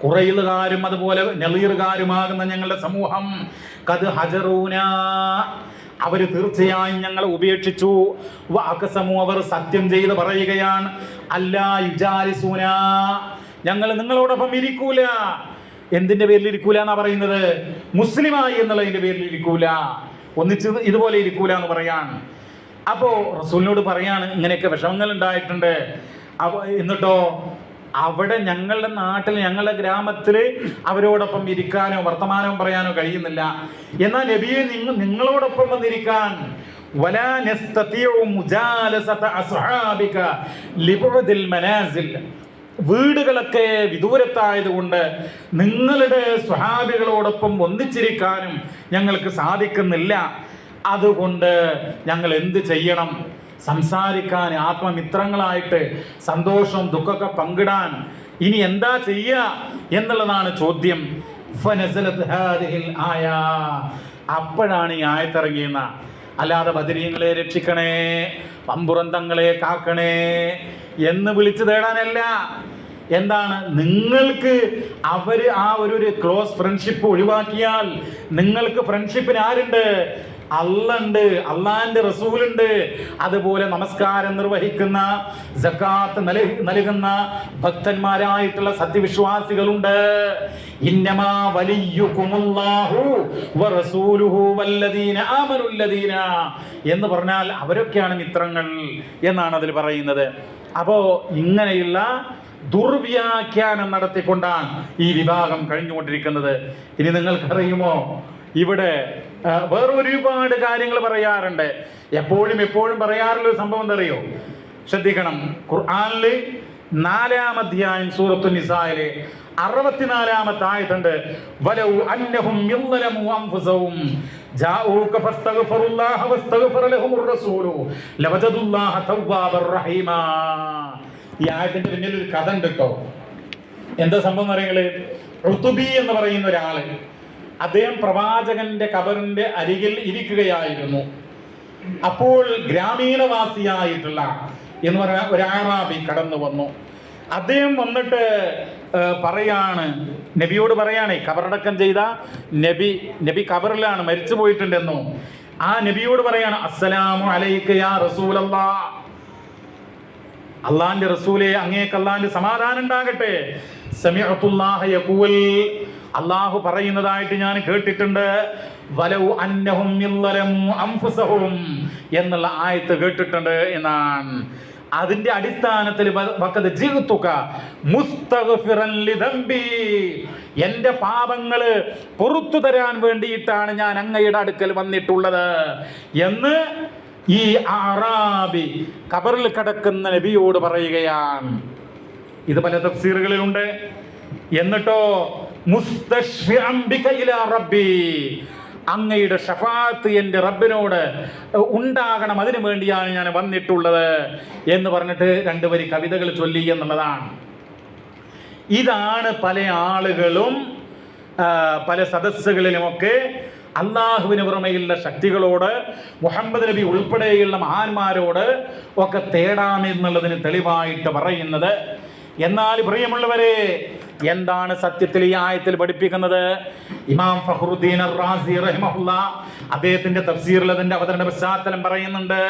ഖുറൈളുകാരും അതുപോലെ നളീറുകാരുമാകുന്ന ഞങ്ങളുടെ സമൂഹം കത് ഹജറൂന, അവര് തീർച്ചയായും ഞങ്ങളെ ഉപേക്ഷിച്ചു. വഅഖസമു, അവർ സത്യം ചെയ്ത് പറയുകയാണ്, അല്ലാ യുജാലിസൂന, ഞങ്ങൾ നിങ്ങളോടൊപ്പം ഇരിക്കൂല. എന്തിന്റെ പേരിൽ ഇരിക്കൂല എന്നാ പറയുന്നത്? മുസ്ലിമായി എന്നുള്ളതിന്റെ പേരിൽ ഇരിക്കൂല, ഒന്നിച്ച് ഇതുപോലെ ഇരിക്കൂല എന്ന് പറയാൻ. അപ്പോ റസൂലിനോട് പറയാണ് ഇങ്ങനെയൊക്കെ വിഷമങ്ങൾ ഉണ്ടായിട്ടുണ്ട്. എന്നിട്ടോ അവിടെ ഞങ്ങളുടെ നാട്ടിൽ, ഞങ്ങളുടെ ഗ്രാമത്തിൽ അവരോടൊപ്പം ഇരിക്കാനോ വർത്തമാനവും പറയാനോ കഴിയുന്നില്ല. എന്നാൽ നബിയെ നിങ്ങളോടൊപ്പം വന്നിരിക്കാൻ വലാ നസ്തതിഉ മുജാലസത അസ്ഹാബിക ലിബുദിൽ മനാസിൽ, വീടുകളൊക്കെ വിദൂരത്തായതുകൊണ്ട് നിങ്ങളുടെ സ്വഹാബികളോടൊപ്പം ഒന്നിച്ചിരിക്കാനും ഞങ്ങൾക്ക് സാധിക്കുന്നില്ല. അതുകൊണ്ട് ഞങ്ങൾ എന്ത് ചെയ്യണം? സംസാരിക്കാൻ, ആത്മമിത്രങ്ങളായിട്ട് സന്തോഷവും ദുഃഖമൊക്കെ പങ്കിടാൻ ഇനി എന്താ ചെയ്യുക എന്നുള്ളതാണ് ചോദ്യം. അപ്പോഴാണ് ഈ ആയത്തിറങ്ങിയെന്ന. അല്ലാതെ ബദരീങ്ങളെ രക്ഷിക്കണേ, പമ്പുറന്തങ്ങളെ കാക്കണേ എന്ന് വിളിച്ചു തേടാനല്ല. എന്താണ്? നിങ്ങൾക്ക് അവര് ആ ഒരു ക്ലോസ് ഫ്രണ്ട്ഷിപ്പ് ഒഴിവാക്കിയാൽ നിങ്ങൾക്ക് ഫ്രണ്ട്ഷിപ്പിന് ആരുണ്ട്? അള്ളണ്ട്, അള്ളാന്റെ റസൂലുണ്ട്. അതുപോലെ നമസ്കാരം നിർവഹിക്കുന്ന, സക്കാത്ത് നൽകുന്ന ഭക്തന്മാരായിട്ടുള്ള സത്യവിശ്വാസികളുണ്ട്. ഇന്നമാ വലിയുകുമുല്ലാഹു വറസൂലുഹു വല്ലദീന ആമനുല്ലദീന എന്ന് പറഞ്ഞാൽ അവരൊക്കെയാണ് മിത്രങ്ങൾ എന്നാണ് അതിൽ പറയുന്നത്. അപ്പോ ഇങ്ങനെയുള്ള ദുർവ്യാഖ്യാനം നടത്തിക്കൊണ്ടാണ് ഈ വിഭാഗം കഴിഞ്ഞുകൊണ്ടിരിക്കുന്നത്. ഇനി നിങ്ങൾക്കറിയുമോ, ഇവിടെ വേറൊരുപാട് കാര്യങ്ങൾ പറയാറുണ്ട്. എപ്പോഴും പറയാറുള്ള ഒരു സംഭവം എന്താ അറിയോ? ശ്രദ്ധിക്കണം. ഖുർആനില് 4-ാം അധ്യായം സൂറത്തു നിസായിലെ 64-ാമത്തെ ആയത്തുണ്ട്. വലൗ അന്നഹും യളമു അൻഫുസഹും ജാഊക ഫസ്തഗ്ഫിറുല്ലാഹ വസ്തഗ്ഫറ ലഹുർ റസൂലു ലവജദുല്ലാഹ തവ്വാബർ റഹീമാ. ഈ ആയത്തിന്റെ പിന്നിൽ ഒരു കഥ ഉണ്ട് കേട്ടോ. എന്താ സംഭവം അറിയങ്ങള്? ഉതുബി എന്ന് പറയുന്ന ഒരാള്, അദ്ദേഹം പ്രവാചകന്റെ ഖബറിന്റെ അരികിൽ ഇരിക്കുകയായിരുന്നു. അപ്പോൾ ഗ്രാമീണവാസിയായിട്ടുള്ള എന്ന് പറഞ്ഞ ഒരു അറാബി കടന്നു വന്നു. അദ്ദേഹം വന്നിട്ട് പറയാണ്, നബിയോട് പറയാണ്, ഖബറടക്കം ചെയ്ത നബി ഖബറിലാണ്, മരിച്ചു പോയിട്ടുണ്ടെന്നോ. ആ നബിയോട് പറയാണ്, അസ്സലാമു അലൈക യാ റസൂലല്ലാഹ്, അള്ളാന്റെ റസൂലേ, അങ്ങേക്ക് അള്ളാന്റെ സമാധാനം ഉണ്ടാകട്ടെ. സമിഅതുല്ലാഹ യഖൂൽ, അള്ളാഹു പറയുന്നതായിട്ട് ഞാൻ കേട്ടിട്ടുണ്ട്. വലൗ അന്നഹും യളമു അൻഫുസഹും എന്നുള്ള ആയത്ത് കേട്ടിട്ടുണ്ട് എന്നാണ്. അതിന്റെ അടിസ്ഥാനത്തിൽ വഖദ് ജിഅ്തുക മുസ്തഗ്ഫിറൻ ലിദംബി, എന്റെ പാപങ്ങള് പുറത്തു തരാൻ വേണ്ടിയിട്ടാണ് ഞാൻ അങ്ങയുടെ അടുക്കൽ വന്നിട്ടുള്ളത് എന്ന് ഈ അറാബി ഖബറിൽ കിടക്കുന്ന നബിയോട് പറയുകയാണ്. ഇത് പല തഫ്സീറുകളിലുണ്ട്. എന്നിട്ടോ മുസ്തശ്ഫിഅൻ ബിക ഇലാ റബ്ബി, അങ്ങയുടെ ഷഫാത്ത് എൻ്റെ റബ്ബിനോട് ഉണ്ടാകണം, അതിനു വേണ്ടിയാണ് ഞാൻ വന്നിട്ടുള്ളത് എന്ന് പറഞ്ഞിട്ട് 2 വരി കവിതകൾ ചൊല്ലി എന്നുള്ളതാണ്. ഇതാണ് പല ആളുകളും പല സദസ്സുകളിലുമൊക്കെ അള്ളാഹുവിന് പുറമെയുള്ള ശക്തികളോട്, മുഹമ്മദ് നബി ഉൾപ്പെടെയുള്ള മഹാന്മാരോട് ഒക്കെ തേടാമെന്നുള്ളതിന് തെളിവായിട്ട് പറയുന്നത്. എന്നാൽ പ്രിയമുള്ളവരെ, എന്താണ് സത്യത്തിൽ ഈ ആയത്തിൽ പഠിപ്പിക്കുന്നത്? ഇമാം ഫഖ്റുദ്ദീൻ അർ-റാസി റഹിമഹുല്ലാഹ് അദ്ദേഹത്തിന്റെ തഫ്സീറിൽ അതിന്റെ അവതരണ പശ്ചാത്തലം പറയുന്നുണ്ട്.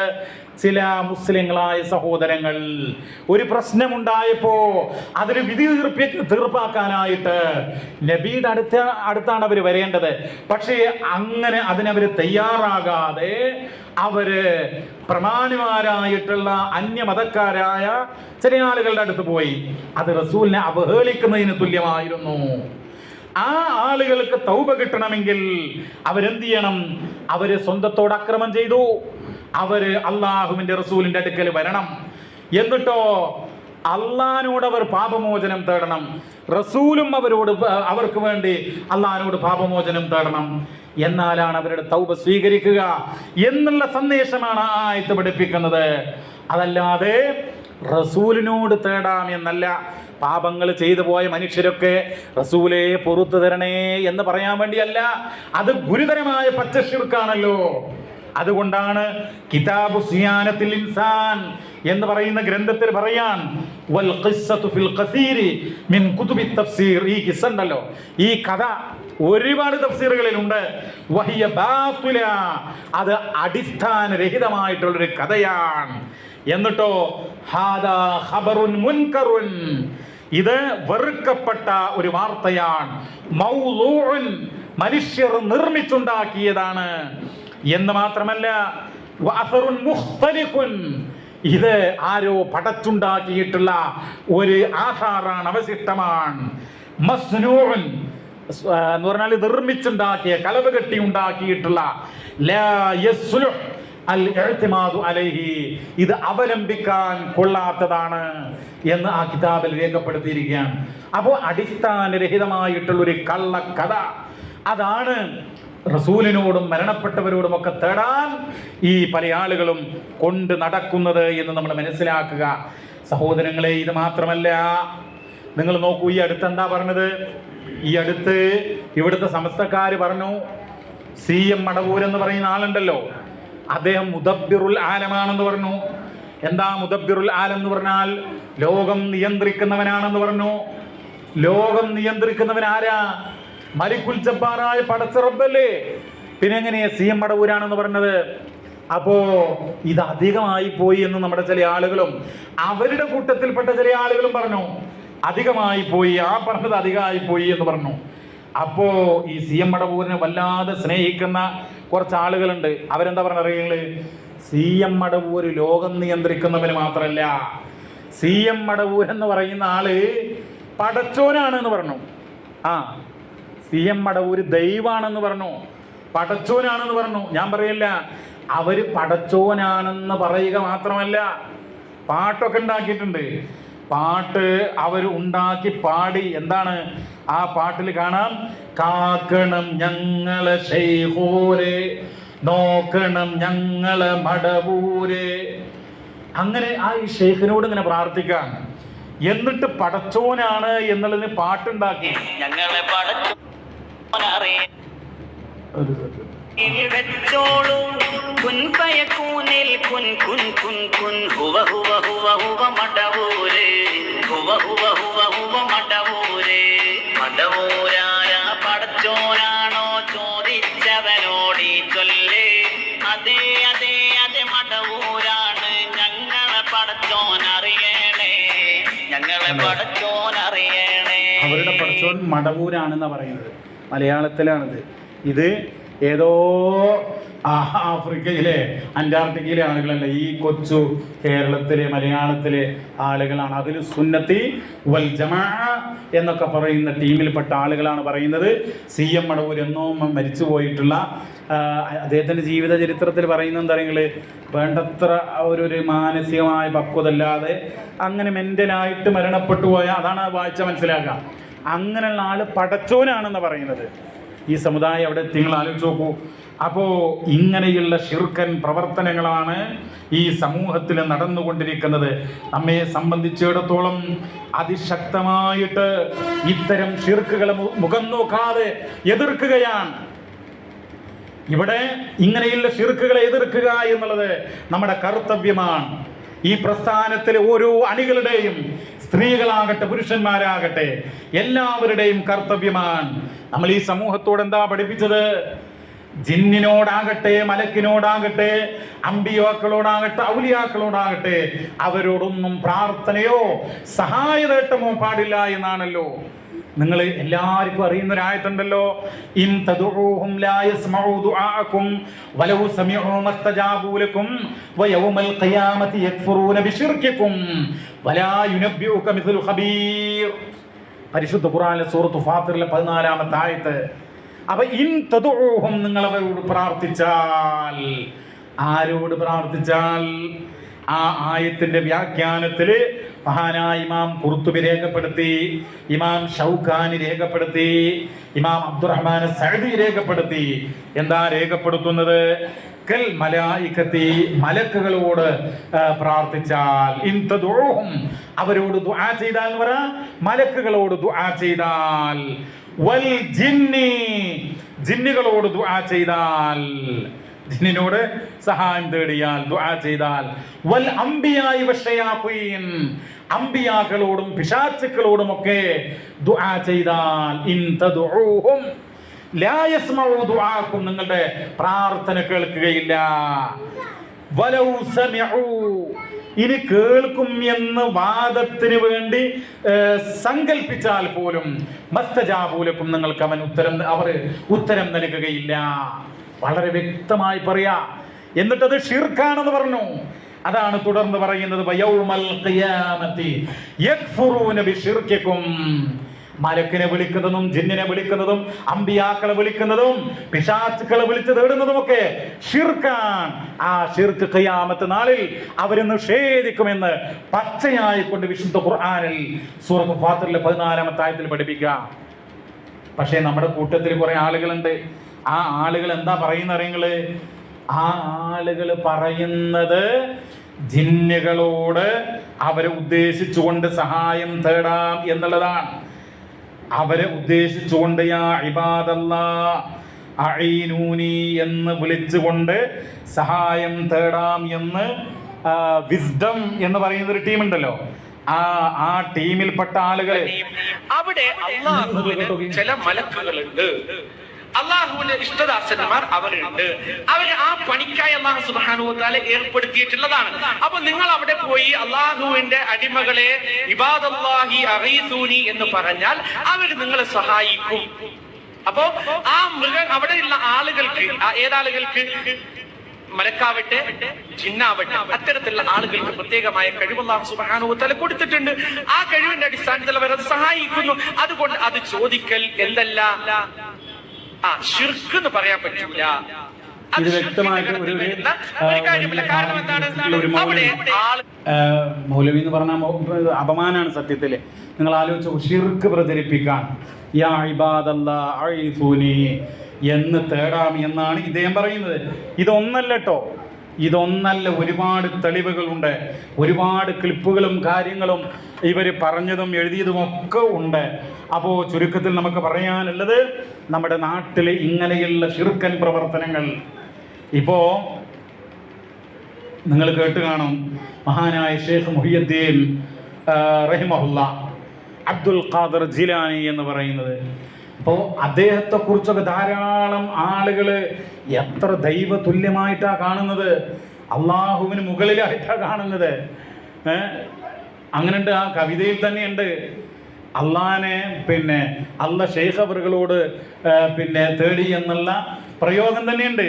ചില മുസ്ലിങ്ങളായ സഹോദരങ്ങൾ ഒരു പ്രശ്നമുണ്ടായപ്പോ അതിന് വിധി തീർപ്പാക്കാനായിട്ട് നബിയുടെ അടുത്താണ് അവർ വരേണ്ടത്. പക്ഷേ അങ്ങനെ അതിനവർ തയ്യാറാകാതെ അവര് പ്രമാണിമാരായിട്ടുള്ള അന്യമതക്കാരായ ചില ആളുകളുടെ അടുത്ത് പോയി. അത് റസൂലിനെ അവഹേളിക്കുന്നതിന് തുല്യമായിരുന്നു. ആ ആളുകൾക്ക് തൗബ കിട്ടണമെങ്കിൽ അവരെന്ത് ചെയ്യണം? അവര് സ്വന്തത്തോട് അക്രമം ചെയ്തു. അവര് അള്ളാഹുവിന്റെ റസൂലിന്റെ അടുക്കൽ വരണം. എന്നിട്ടോ അള്ളാഹിനോട് അവർ പാപമോചനം തേടണം. റസൂലും അവർക്ക് വേണ്ടി അള്ളാഹിനോട് പാപമോചനം തേടണം. എന്നാലാണ് അവരുടെ തൗബ സ്വീകരിക്കുക എന്നുള്ള സന്ദേശമാണ് ആ ആയത്ത് പഠിപ്പിക്കുന്നത്. അതല്ലാതെ റസൂലിനോട് തേടാം എന്നല്ല. പാപങ്ങൾ ചെയ്തു പോയ മനുഷ്യരൊക്കെ റസൂലേ പുറത്തു തരണേ എന്ന് പറയാൻ വേണ്ടിയല്ല. അത് ഗുരുതരമായ പച്ചശിർക്കാണല്ലോ. അതുകൊണ്ടാണ് കിതാബു സിയാനത്തിൽ ഇൻസാൻ എന്ന് പറയുന്ന ഗ്രന്ഥത്തിൽ പറയാൻ വൽ ഖിസ്സതു ഫിൽ ഖസീരി മിൻ കുതുബി തഫ്സീർ. ഈ ഖിസ്സ ഉണ്ടല്ലോ, ഈ കഥ ഒരുപാട് തഫ്സീറുകളിലുണ്ട്. വഹിയ ബാത്തില, അത് അടിസ്ഥാനരഹിതമായിട്ടുള്ളൊരു കഥയാണ്. എന്നിട്ടോ ഹാദാ ഖബറുൻ മുൻകറുൻ, ഇത് വെറുക്കപ്പെട്ട ഒരു വാർത്തയാണ്. മൗളൂഉൻ, മനുഷ്യർ നിർമ്മിച്ചുണ്ടാക്കിയതാണ് എന്ന് മാത്രമല്ല, വഅസറുൻ മുഖ്തലിഖുൻ, ഇത് ആരോ പടച്ചുണ്ടാക്കിയിട്ടുള്ള ഒരു ആധാറാണ്, അവശിഷ്ടമാണ്. മസ്നൂഉൻ എന്ന് പറഞ്ഞാൽ നിർമ്മിച്ചുണ്ടാക്കിയ, കലവ് കെട്ടി ഉണ്ടാക്കിയിട്ടുള്ള, ലാ യസ്ലുഹ് അൽ ഇഅ്തിമാദു അലൈഹി, ഇത് അവലംബിക്കാൻ കൊള്ളാത്തതാണ് എന്ന് ആ കിതാബിൽ രേഖപ്പെടുത്തിയിരിക്കുകയാണ്. അപ്പോൾ അടിസ്ഥാനരഹിതമായിട്ടുള്ളൊരു കള്ളക്കഥ, അതാണ് റസൂലിനോടും മരണപ്പെട്ടവരോടും ഒക്കെ തേടാൻ ഈ പല ആളുകളും കൊണ്ട് നടക്കുന്നത് എന്ന് നമ്മൾ മനസ്സിലാക്കുക. സഹോദരങ്ങളെ, ഇത് മാത്രമല്ല, നിങ്ങൾ നോക്കൂ, ഈ അടുത്ത് എന്താ പറഞ്ഞത്? ഈ അടുത്ത് ഇവിടുത്തെ സമസ്തക്കാർ പറഞ്ഞു, CM മടവൂർ എന്ന് പറയുന്ന ആളുണ്ടല്ലോ, അദ്ദേഹം മുദബ്ബിറുൽ ആലമാണെന്ന് പറഞ്ഞു. എന്താ മുദബ്ബിറുൽ ആലം എന്ന് പറഞ്ഞാൽ? ലോകം നിയന്ത്രിക്കുന്നവനാണെന്ന് പറഞ്ഞു. ലോകം നിയന്ത്രിക്കുന്നവൻ ആരാ? മലിക്കുൽ ജബ്ബാറായ പടച്ച റബ്ബല്ലേ. പിന്നെ എങ്ങനെയാ CM മടവൂരാണെന്ന് പറഞ്ഞത്? അപ്പോ ഇത് അധികമായി പോയി എന്ന് നമ്മുടെ ചില ആളുകളും അവരുടെ കൂട്ടത്തിൽപ്പെട്ട ചില ആളുകളും പറഞ്ഞു. അധികമായി പോയി, ആ പറഞ്ഞത് അധികമായി പോയി എന്ന് പറഞ്ഞു. അപ്പോ ഈ CM മടവൂരിനെ വല്ലാതെ സ്നേഹിക്കുന്ന കുറച്ച് ആളുകളുണ്ട്. അവരെന്താ പറഞ്ഞറിയുന്നത്? CM മടവൂർ ലോകം നിയന്ത്രിക്കുന്നവന് മാത്രമല്ല, CM മടവൂർ എന്ന് പറയുന്ന ആള് പടച്ചോനാണെന്ന് പറഞ്ഞു. CM മടവൂർ ദൈവാണെന്ന് പറഞ്ഞു, പടച്ചോനാണെന്ന് പറഞ്ഞു. ഞാൻ പറയില്ല, അവര് പടച്ചോനാണെന്ന് പറയുക മാത്രമല്ല, പാട്ടൊക്കെ ഉണ്ടാക്കിയിട്ടുണ്ട്. പാട്ട് അവർ ഉണ്ടാക്കി പാടി. എന്താണ് ആ പാട്ടിൽ കാണാം? കാക്കണം ഞങ്ങളെ ശൈഖൂരെ, നോക്കണം ഞങ്ങളെ മടവൂരെ. അങ്ങനെ ആ ഈ ഷെയ്ഖിനോട് ഇങ്ങനെ പ്രാർത്ഥിക്കാം. എന്നിട്ട് പടച്ചോനാണ് എന്നുള്ളതിന് പാട്ടുണ്ടാക്കി. ഞങ്ങളെ പടച്ചോനാണോ ചോദിച്ചവനോടി ചൊല്ലേ, അതെ അതെ അതെ മടവൂരാണ്. ഞങ്ങളെ പടച്ചോനറിയണേ, ഞങ്ങളെ പടച്ചോനറിയണേ. അവരുടെ പടച്ചോൻ മടവൂരാണെന്നാണ് പറയുന്നത്. മലയാളത്തിലാണിത്. ഇത് ഏതോ ആഫ്രിക്കയിലെ അന്റാർട്ടിക്കയിലെ ആളുകളല്ല, ഈ കൊച്ചു കേരളത്തിലെ മലയാളത്തിലെ ആളുകളാണ്. അതിൽ സുന്നത്തി വൽ ജമാഅ എന്നൊക്കെ പറയുന്ന ടീമിൽപ്പെട്ട ആളുകളാണ് പറയുന്നത്. CM മടവൂർ എന്നോ മരിച്ചു പോയിട്ടുള്ള അദ്ദേഹത്തിൻ്റെ ജീവിത ചരിത്രത്തിൽ പറയുന്നത് എന്താ നിങ്ങൾ? വേണ്ടത്ര ഒരു മാനസികമായ പക്വതല്ലാതെ അങ്ങനെ മെൻ്റലായിട്ട് മരണപ്പെട്ടു പോയ, അതാണ് വായിച്ച മനസ്സിലാക്കുക. അങ്ങനെയുള്ള ആൾ പടച്ചോനാണെന്ന് പറയുന്നത്. ഈ സമുദായം അവിടെ നിങ്ങൾ ആലോചിച്ച് നോക്കൂ. അപ്പോൾ ഇങ്ങനെയുള്ള ശിർക്കൻ പ്രവർത്തനങ്ങളാണ് ഈ സമൂഹത്തിൽ നടന്നുകൊണ്ടിരിക്കുന്നത്. നമ്മെ സംബന്ധിച്ചിടത്തോളം അതിശക്തമായിട്ട് ഇത്തരം ശിർക്കുകളെ മുഖം നോക്കാതെ എതിർക്കുകയാണ്. ഇവിടെ ഇങ്ങനെയുള്ള ശിർക്കുകളെ എതിർക്കുക എന്നുള്ളത് നമ്മുടെ കർത്തവ്യമാണ്. ഈ പ്രസ്ഥാനത്തിലെ ഓരോ അണികളുടെയും, സ്ത്രീകളാകട്ടെ പുരുഷന്മാരാകട്ടെ, എല്ലാവരുടെയും കർത്തവ്യമാണ്. നമ്മൾ ഈ സമൂഹത്തോട് എന്താ പഠിപ്പിച്ചത്? ജിന്നിനോടാകട്ടെ, മലക്കിനോടാകട്ടെ, അമ്പിയാക്കളോടാകട്ടെ, ഔലിയാക്കളോടാകട്ടെ, അവരോടൊന്നും പ്രാർത്ഥനയോ സഹായതേട്ടമോ പാടില്ല എന്നാണല്ലോ. നിങ്ങൾ എല്ലാവർക്കും അറിയുന്ന ഒരായത്തുണ്ടല്ലോ, ഇൻ തദഉഹും ലാ യസ്മഉ ദുആഅകും വലൗ സമിഉ മസ്തജാബു ലക്കും വയൗമൽ ഖിയാമത്തി യക്ഫുറൂന ബിശിർകികും വലാ യുനബ്ബിഉക മിസ്ലു ഖബീർ. പരിശുദ്ധ ഖുർആനിലെ സൂറത്ത് ഫാത്തിറിലെ 14-ാമത്തെ ആയത്ത്. അപ്പൊ ഇൻ തദഉഹും, നിങ്ങൾ അവരോട് പ്രാർത്ഥിച്ചാൽ. ആരോട് പ്രാർത്ഥിച്ചാൽ? ആ ആയത്തിന്റെ വ്യാഖ്യാനത്തിൽ മഹാനായ ഇമാം ഖുർത്തുബി രേഖപ്പെടുത്തി, ഇമാം ഷൗക്കാനി രേഖപ്പെടുത്തി, ഇമാം അബ്ദുറഹ്മാൻ സഅദി രേഖപ്പെടുത്തി. എന്താ രേഖപ്പെടുത്തുന്നത്? കൽ മലായികത്തി, മലക്കുകളോട് പ്രാർത്ഥിച്ചാൽ. ഇൻ തദഉഹും, അവരോട് ദുആ ചെയ്താൽ എന്ന് പറ, മലക്കുകളോട് ദുആ ചെയ്താൽ. വൽ ജിന്നി, ജിന്നുകളോട് ദുആ ചെയ്താൽ. ജിന്നിനോട് സഹായം തേടിയാൽ, ദുആ ചെയ്താൽ. വൽ അംബിയായി വശയാത്തീൻ, അംബിയാക്കളോടും പിശാചുക്കളോടും ഒക്കെ ദുആ ചെയ്താൽ, ഇൻ തദ്ഉഹും ലാ യസ്മഉ ദുആക്കും, നിങ്ങളുടെ പ്രാർത്ഥന കേൾക്കുകയില്ല. വലൗ സമിഉ, ഇനി കേൾക്കും എന്ന് വാദത്തിന് വേണ്ടി സങ്കൽപ്പിച്ചാൽ പോലും മസ്തജാബൂലക്കും, നിങ്ങൾക്ക് അവർ ഉത്തരം നൽകുകയില്ല. വളരെ വ്യക്തമായി പറയാ. എന്നിട്ടത് ഷിർക്കാണെന്ന് പറഞ്ഞു. അതാണ് തുടർന്ന് പറയുന്നത്, വയൗമൽ ഖിയാമത്തി യക്ഫുറൂന ബിശിർക്കിക്കും, മലക്കിനെ വിളിക്കുന്നതും ജിന്നിനെ വിളിക്കുന്നതും അമ്പിയാക്കളെ വിളിക്കുന്നതും പിശാചുക്കളെ വിളിച്ചു തേടുന്നതും ഒക്കെ ഷിർക്കാണ്. ആ ഷിർക്ക് ഖിയാമത്ത് നാളിൽ അവർ നിഷേധിക്കുമെന്ന് പച്ചയായി കൊണ്ട് വിശുദ്ധ ഖുർആനിൽ സൂറത്ത് ഫാത്തിറിലെ 14-ാമത്തെ ആയത്തിൽ പഠിപ്പിക്കുക. പക്ഷേ നമ്മുടെ കൂട്ടത്തിൽ കുറെ ആളുകളുണ്ട്. ആ ആളുകൾ എന്താ പറയുന്നത് അറിയങ്ങള്? ആ ആളുകൾ പറയുന്നത് ജിന്നുകളോട് അവരെ ഉദ്ദേശിച്ചുകൊണ്ട് സഹായം തേടാം എന്നുള്ളതാണ്. അവരെ ഉദ്ദേശിച്ചുകൊണ്ട് യാ ഇബാദല്ലാഹ് അഈനൂനി എന്ന് വിളിച്ചുകൊണ്ട് സഹായം തേടാം എന്ന് വിസ്ഡം എന്ന് പറയുന്ന ഒരു ടീമുണ്ടല്ലോ, ആ ടീമിൽപ്പെട്ട ആളുകൾ. അവിടെ അല്ലാഹുവിന് ചില മലക്കുകളുണ്ട്, അള്ളാഹുവിന്റെ ഇഷ്ടദാസന്മാർ അവരുണ്ട്. അവർ ആ പണിക്കായി അള്ളാഹു സുബ്ഹാനഹു വ തആല ഏർപ്പെടുത്തിയിട്ടുള്ളതാണ്. അപ്പൊ നിങ്ങൾ അവിടെ പോയി അള്ളാഹുവിന്റെ അടിമകളെ ഇബാദല്ലാഹി അഗീസൂനി എന്ന് പറഞ്ഞാൽ അവർ നിങ്ങളെ സഹായിക്കും. അപ്പോ ആ അവിടെയുള്ള ആളുകൾക്ക്, ഏതാളുകൾക്ക്, മലക്കാവട്ടെ ജിന്നാവട്ടെ, അത്തരത്തിലുള്ള ആളുകൾക്ക് പ്രത്യേകമായ കഴിവ് അല്ലാഹു സുബ്ഹാനഹു വ തആല കൊടുത്തിട്ടുണ്ട്. ആ കഴിവിന്റെ അടിസ്ഥാനത്തിൽ അവർ സഹായിക്കുന്നു. അതുകൊണ്ട് അത് ചോദിക്കൽ എന്തല്ല, ശിർക്ക് എന്ന് പറയാൻ പറ്റില്ല. ഇത് വ്യക്തമായിട്ട് ഒരു കാരണം എന്താണ്? മൗലവി എന്ന് പറഞ്ഞാൽ അപമാനാണ് സത്യത്തില്. നിങ്ങൾ ആലോചിച്ചു, ഷിർക്ക് പ്രചരിപ്പിക്കാൻ യാ ഇബാദല്ലാഹ് അഈസൂനി എന്ന് തേടാം എന്നാണ് ഇദ്ദേഹം പറയുന്നത്. ഇതൊന്നല്ല കേട്ടോ, ഇതൊന്നല്ല, ഒരുപാട് തെളിവുകളുണ്ട്, ഒരുപാട് ക്ലിപ്പുകളും കാര്യങ്ങളും ഇവർ പറഞ്ഞതും എഴുതിയതും ഒക്കെ ഉണ്ട്. അപ്പോൾ ചുരുക്കത്തിൽ നമുക്ക് പറയാനുള്ളത്, നമ്മുടെ നാട്ടിൽ ഇങ്ങനെയുള്ള ഷിർക്കൻ പ്രവർത്തനങ്ങൾ ഇപ്പോൾ നിങ്ങൾ കേട്ട് കാണും. മഹാനായ ഷെയ്ഖ് മുഹിയുദ്ദീൻ റഹിമഹുല്ലാ അബ്ദുൽ ഖാദർ ജിലാനി എന്ന് പറയുന്നത്, അപ്പോൾ അദ്ദേഹത്തെക്കുറിച്ചൊക്കെ ധാരാളം ആളുകൾ എത്ര ദൈവതുല്യമായിട്ടാണ് കാണുന്നത്, അള്ളാഹുവിന് മുകളിലായിട്ടാണ് കാണുന്നത്. അങ്ങനെയുണ്ട്, ആ കവിതയിൽ തന്നെയുണ്ട്, അള്ളാനെ അല്ല ഷെയ്ഖ് അവറുകളോട് തേടി എന്നുള്ള പ്രയോഗം തന്നെയുണ്ട്.